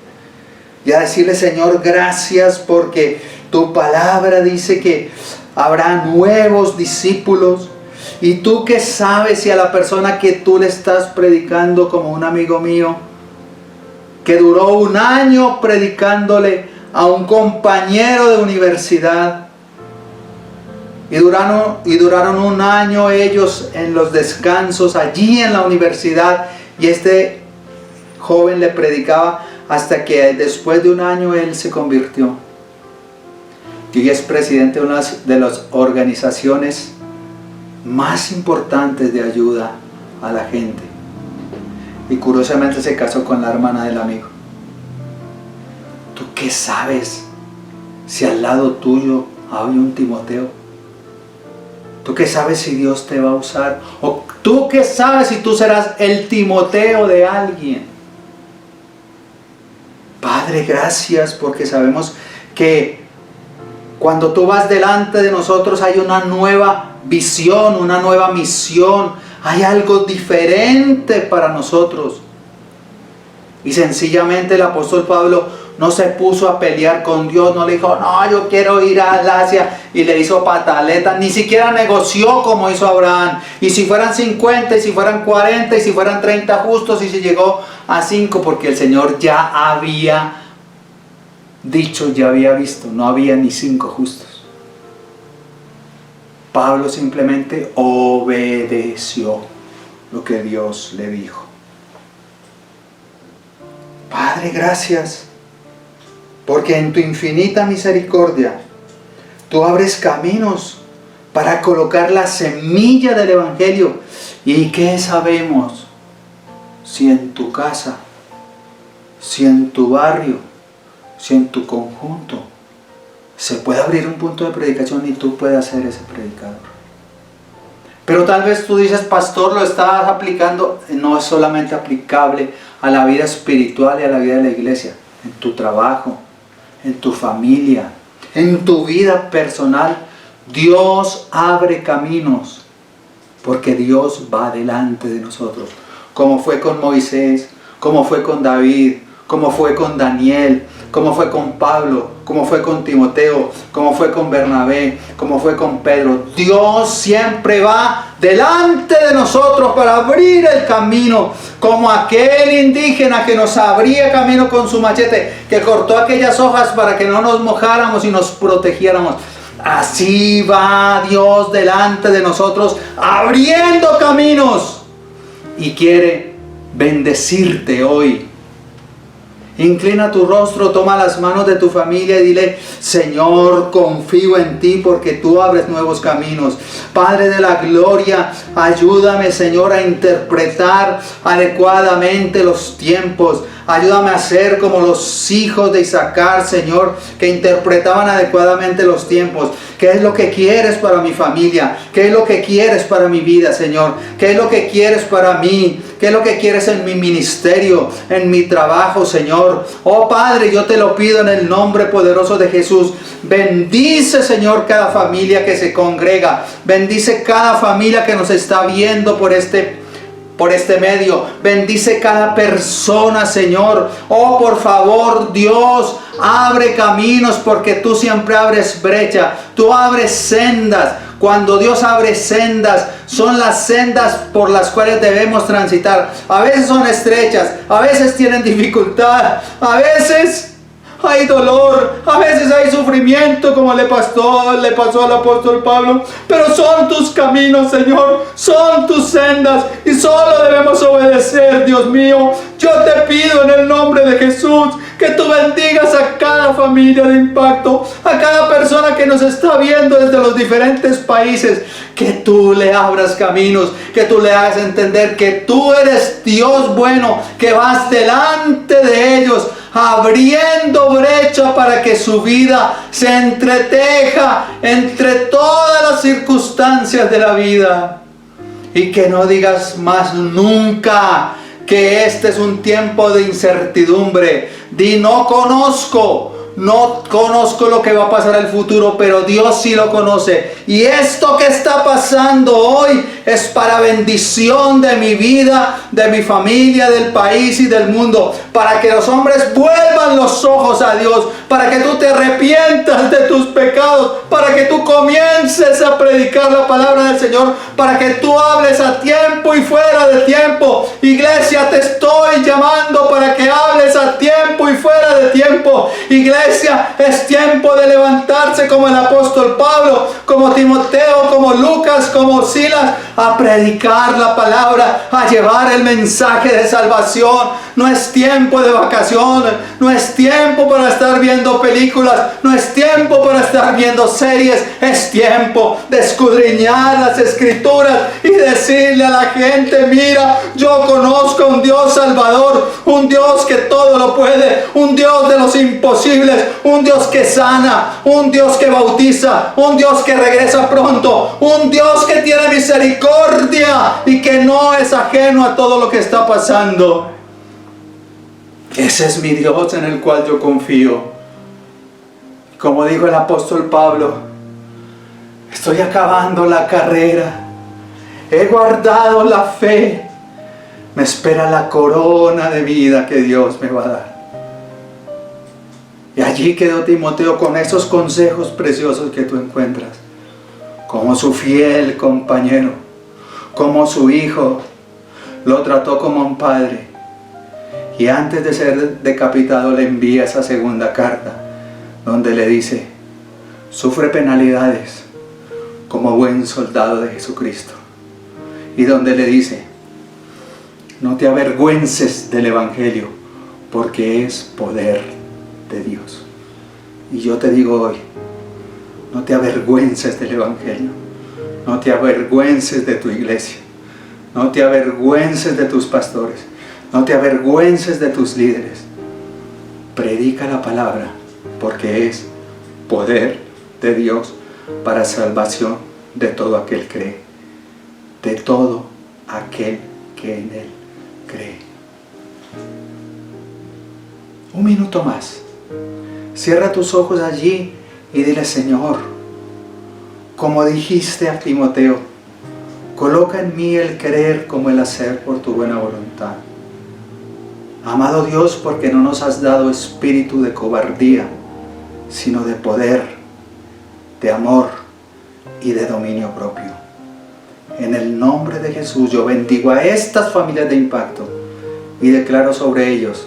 Y a decirle, Señor, gracias porque tu palabra dice que habrá nuevos discípulos. Y tú que sabes si a la persona que tú le estás predicando, como un amigo mío, que duró 1 año predicándole a un compañero de universidad, y duraron 1 año ellos en los descansos allí en la universidad, y este joven le predicaba hasta que después de 1 año él se convirtió. Y hoy es presidente de una de las organizaciones más importantes de ayuda a la gente. Y curiosamente se casó con la hermana del amigo. ¿Tú qué sabes si al lado tuyo hay un Timoteo? ¿Tú qué sabes si Dios te va a usar? ¿O tú qué sabes si tú serás el Timoteo de alguien? Padre, gracias porque sabemos que cuando tú vas delante de nosotros hay una nueva visión, una nueva misión, hay algo diferente para nosotros. Y sencillamente el apóstol Pablo no se puso a pelear con Dios, no le dijo, no, yo quiero ir a Asia, y le hizo pataleta, ni siquiera negoció como hizo Abraham. Y si fueran 50, y si fueran 40, y si fueran 30 justos, y si llegó a 5, porque el Señor ya había dicho, ya había visto, no había ni 5 justos. Pablo simplemente obedeció lo que Dios le dijo. Padre, gracias, porque en tu infinita misericordia tú abres caminos para colocar la semilla del Evangelio. ¿Y qué sabemos? Si en tu casa, si en tu barrio, si en tu conjunto se puede abrir un punto de predicación y tú puedes ser ese predicador. Pero tal vez tú dices, pastor, lo estás aplicando. No es solamente aplicable a la vida espiritual y a la vida de la iglesia. En tu trabajo, en tu familia, en tu vida personal, Dios abre caminos porque Dios va delante de nosotros. Como fue con Moisés, como fue con David, como fue con Daniel, como fue con Pablo, como fue con Timoteo, como fue con Bernabé, como fue con Pedro. Dios siempre va delante de nosotros para abrir el camino, como aquel indígena que nos abría camino con su machete, que cortó aquellas hojas para que no nos mojáramos y nos protegiéramos. Así va Dios delante de nosotros, abriendo caminos, y quiere bendecirte hoy. Inclina tu rostro, toma las manos de tu familia y dile, Señor, confío en ti porque tú abres nuevos caminos. Padre de la gloria, ayúdame, Señor, a interpretar adecuadamente los tiempos. Ayúdame a ser como los hijos de Isaacar, Señor, que interpretaban adecuadamente los tiempos. ¿Qué es lo que quieres para mi familia? ¿Qué es lo que quieres para mi vida, Señor? ¿Qué es lo que quieres para mí? ¿Qué es lo que quieres en mi ministerio, en mi trabajo, Señor? Oh Padre, yo te lo pido en el nombre poderoso de Jesús. Bendice, Señor, cada familia que se congrega. Bendice cada familia que nos está viendo por este por este medio. Bendice cada persona, Señor. Oh, por favor, Dios, abre caminos, porque tú siempre abres brecha. Tú abres sendas. Cuando Dios abre sendas, son las sendas por las cuales debemos transitar. A veces son estrechas, a veces tienen dificultad, a veces hay dolor, a veces hay sufrimiento, como le pasó al apóstol Pablo. Pero son tus caminos, Señor, son tus sendas, y solo debemos obedecer, Dios mío. Yo te pido en el nombre de Jesús que tú bendigas a cada familia de Impacto, a cada persona que nos está viendo desde los diferentes países, que tú le abras caminos, que tú le hagas entender que tú eres Dios bueno, que vas delante de ellos, abriendo brecha para que su vida se entreteja entre todas las circunstancias de la vida. Y que no digas más nunca que este es un tiempo de incertidumbre. Di: no conozco lo que va a pasar en el futuro, pero Dios sí lo conoce. Y esto que está pasando hoy es para bendición de mi vida, de mi familia, del país y del mundo. Para que los hombres vuelvan los ojos a Dios. Para que tú te arrepientas de tus pecados. Para que tú comiences a predicar la palabra del Señor. Para que tú hables a tiempo y fuera de tiempo. Iglesia, te estoy llamando para que hables a tiempo y fuera de tiempo. Iglesia, es tiempo de levantarse como el apóstol Pablo, como Timoteo, como Lucas, como Silas, a predicar la palabra, a llevar el mensaje de salvación. No es tiempo de vacaciones, no es tiempo para estar viendo películas, no es tiempo para estar viendo series. Es tiempo de escudriñar las escrituras y decirle a la gente: mira, yo conozco un Dios salvador, un Dios que todo lo puede, un Dios de los imposibles, un Dios que sana, un Dios que bautiza, un Dios que regresa pronto, un Dios que tiene misericordia y que no es ajeno a todo lo que está pasando. Ese es mi Dios en el cual yo confío. Como dijo el apóstol Pablo: estoy acabando la carrera, he guardado la fe, me espera la corona de vida que Dios me va a dar. Y allí quedó Timoteo con esos consejos preciosos que tú encuentras, como su fiel compañero, como su hijo, lo trató como un padre. Y antes de ser decapitado le envía esa segunda carta, donde le dice: sufre penalidades como buen soldado de Jesucristo. Y donde le dice: no te avergüences del Evangelio, porque es poder de Dios. Y yo te digo hoy: no te avergüences del Evangelio, no te avergüences de tu iglesia, no te avergüences de tus pastores, no te avergüences de tus líderes. Predica la palabra, porque es poder de Dios para salvación de todo aquel que cree, de todo aquel que en Él cree. Un minuto más. Cierra tus ojos allí y dile: Señor, como dijiste a Timoteo, coloca en mí el querer como el hacer por tu buena voluntad. Amado Dios, porque no nos has dado espíritu de cobardía, sino de poder, de amor y de dominio propio. En el nombre de Jesús yo bendigo a estas familias de Impacto y declaro sobre ellos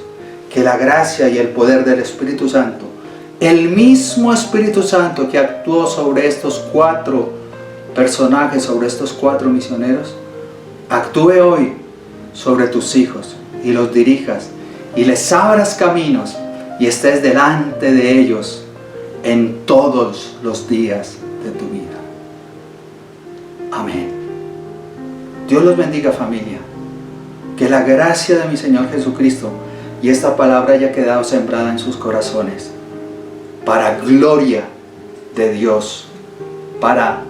que la gracia y el poder del Espíritu Santo, el mismo Espíritu Santo que actuó sobre estos 4 personajes, sobre estos 4 misioneros, actúe hoy sobre tus hijos y los dirijas y les abras caminos y estés delante de ellos en todos los días de tu vida. Amén. Dios los bendiga, familia. Que la gracia de mi Señor Jesucristo y esta palabra haya quedado sembrada en sus corazones para gloria de Dios, para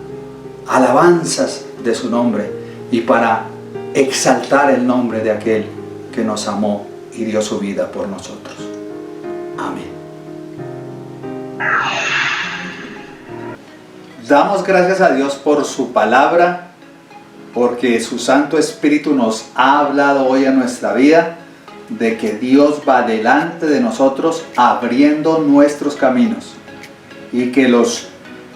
alabanzas de su nombre y para exaltar el nombre de aquel que nos amó y dio su vida por nosotros. Amén. Damos gracias a Dios por su palabra, porque su Santo Espíritu nos ha hablado hoy a nuestra vida de que Dios va delante de nosotros abriendo nuestros caminos y que los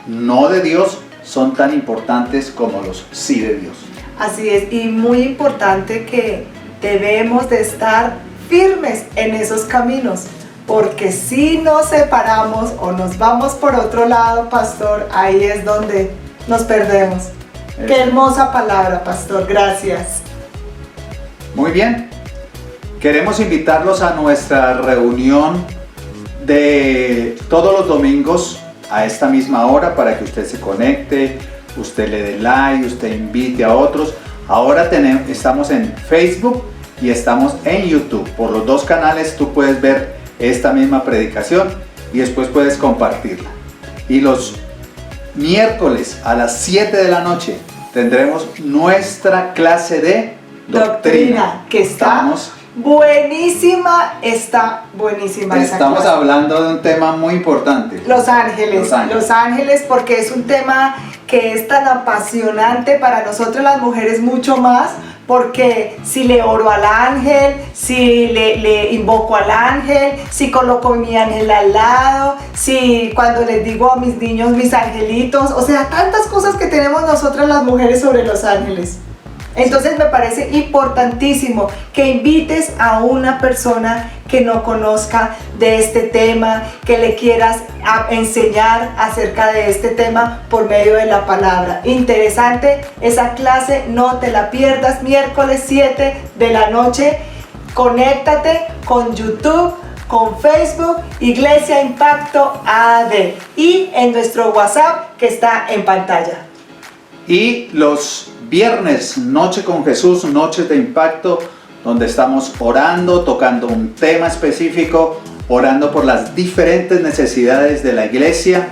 no de Dios son tan importantes como los sí de Dios. Así es, y muy importante que debemos de estar firmes en esos caminos, porque si nos separamos o nos vamos por otro lado, pastor, ahí es donde nos perdemos. Qué hermosa palabra, pastor, gracias. Muy bien, queremos invitarlos a nuestra reunión de todos los domingos a esta misma hora para que usted se conecte, usted le dé like, usted invite a otros. Ahora estamos en Facebook y estamos en YouTube. Por los dos canales tú puedes ver esta misma predicación y después puedes compartirla. Y los miércoles a las 7 de la noche tendremos nuestra clase de doctrina, que está buenísima, Estamos hablando de un tema muy importante. Los ángeles, porque es un tema que es tan apasionante para nosotros las mujeres, mucho más, porque si le oro al ángel, si le invoco al ángel, si coloco mi ángel al lado, si cuando les digo a mis niños mis angelitos, o sea, tantas cosas que tenemos nosotras las mujeres sobre los ángeles. Entonces me parece importantísimo que invites a una persona que no conozca de este tema, que le quieras enseñar acerca de este tema por medio de la palabra. Interesante esa clase, no te la pierdas, miércoles 7 de la noche. Conéctate con YouTube, con Facebook, Iglesia Impacto AD, y en nuestro WhatsApp que está en pantalla. Y los viernes, Noche con Jesús, Noches de Impacto, donde estamos orando, tocando un tema específico, orando por las diferentes necesidades de la iglesia.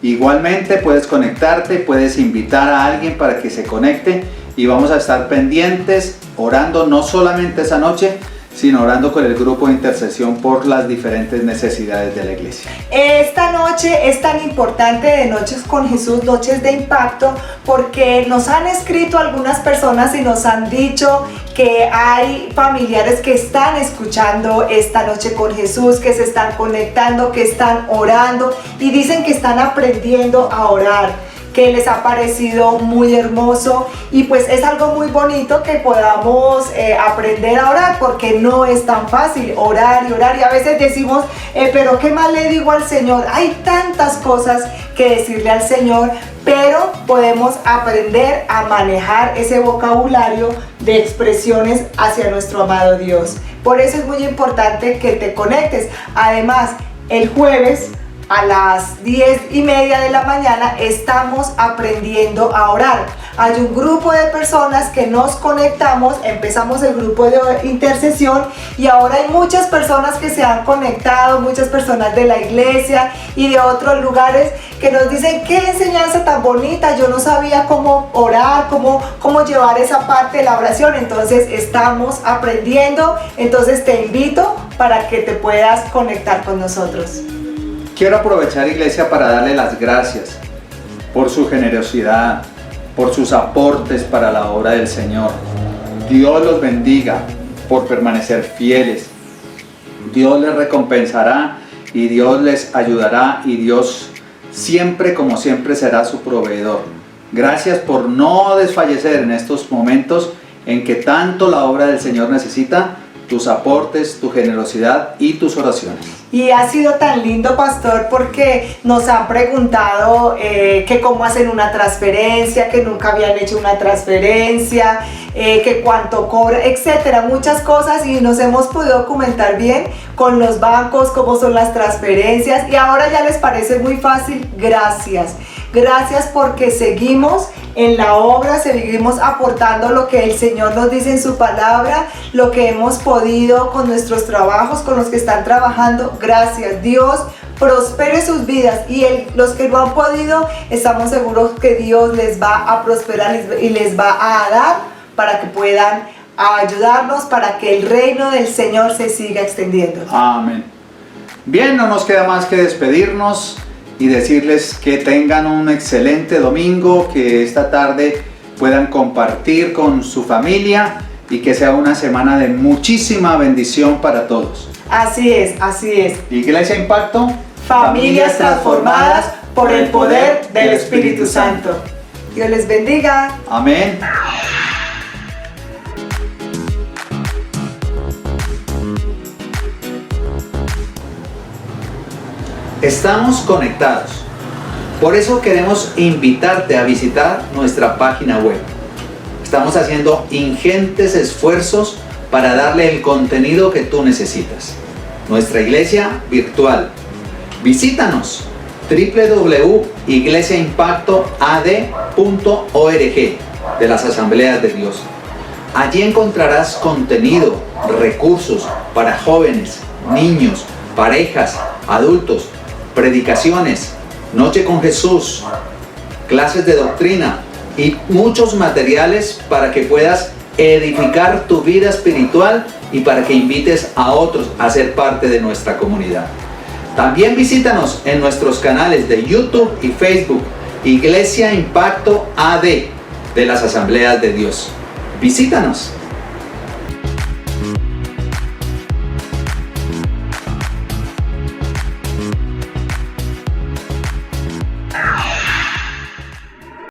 Igualmente puedes conectarte, puedes invitar a alguien para que se conecte y vamos a estar pendientes, orando no solamente esa noche, sino orando con el grupo de intercesión por las diferentes necesidades de la iglesia. Esta noche es tan importante de Noches con Jesús, Noches de Impacto, porque nos han escrito algunas personas y nos han dicho que hay familiares que están escuchando esta Noche con Jesús, que se están conectando, que están orando y dicen que están aprendiendo a orar, que les ha parecido muy hermoso, y pues es algo muy bonito que podamos aprender a orar, porque no es tan fácil orar y a veces decimos, pero ¿qué más le digo al Señor? Hay tantas cosas que decirle al Señor, pero podemos aprender a manejar ese vocabulario de expresiones hacia nuestro amado Dios. Por eso es muy importante que te conectes. Además, el jueves a las 10:30 de la mañana estamos aprendiendo a orar. Hay un grupo de personas que nos conectamos, empezamos el grupo de intercesión y ahora hay muchas personas que se han conectado, muchas personas de la iglesia y de otros lugares que nos dicen, qué enseñanza tan bonita, yo no sabía cómo orar, cómo llevar esa parte de la oración. Entonces estamos aprendiendo, entonces te invito para que te puedas conectar con nosotros. Quiero aprovechar, iglesia, para darle las gracias por su generosidad, por sus aportes para la obra del Señor. Dios los bendiga por permanecer fieles. Dios les recompensará y Dios les ayudará y Dios siempre, como siempre, será su proveedor. Gracias por no desfallecer en estos momentos en que tanto la obra del Señor necesita tus aportes, tu generosidad y tus oraciones. Y ha sido tan lindo, pastor, porque nos han preguntado que cómo hacen una transferencia, que nunca habían hecho una transferencia, que cuánto cobra, etcétera, muchas cosas, y nos hemos podido documentar bien con los bancos, cómo son las transferencias, y ahora ya les parece muy fácil. Gracias. Gracias porque seguimos en la obra, seguimos aportando lo que el Señor nos dice en su palabra, lo que hemos podido con nuestros trabajos, con los que están trabajando. Gracias. Dios prospere sus vidas, y los que no han podido, estamos seguros que Dios les va a prosperar y les va a dar para que puedan ayudarnos para que el reino del Señor se siga extendiendo. Amén. Bien, no nos queda más que despedirnos y decirles que tengan un excelente domingo, que esta tarde puedan compartir con su familia y que sea una semana de muchísima bendición para todos. Así es, así es. Iglesia Impacto, Familias transformadas por el poder del Espíritu Santo. Dios les bendiga. Amén. Estamos conectados. Por eso queremos invitarte a visitar nuestra página web. Estamos haciendo ingentes esfuerzos para darle el contenido que tú necesitas. Nuestra iglesia virtual. Visítanos www.iglesiaimpactoad.org de las Asambleas de Dios. Allí encontrarás contenido, recursos para jóvenes, niños, parejas, adultos, predicaciones, Noche con Jesús, clases de doctrina y muchos materiales para que puedas edificar tu vida espiritual y para que invites a otros a ser parte de nuestra comunidad. También visítanos en nuestros canales de YouTube y Facebook, Iglesia Impacto AD de las Asambleas de Dios. Visítanos.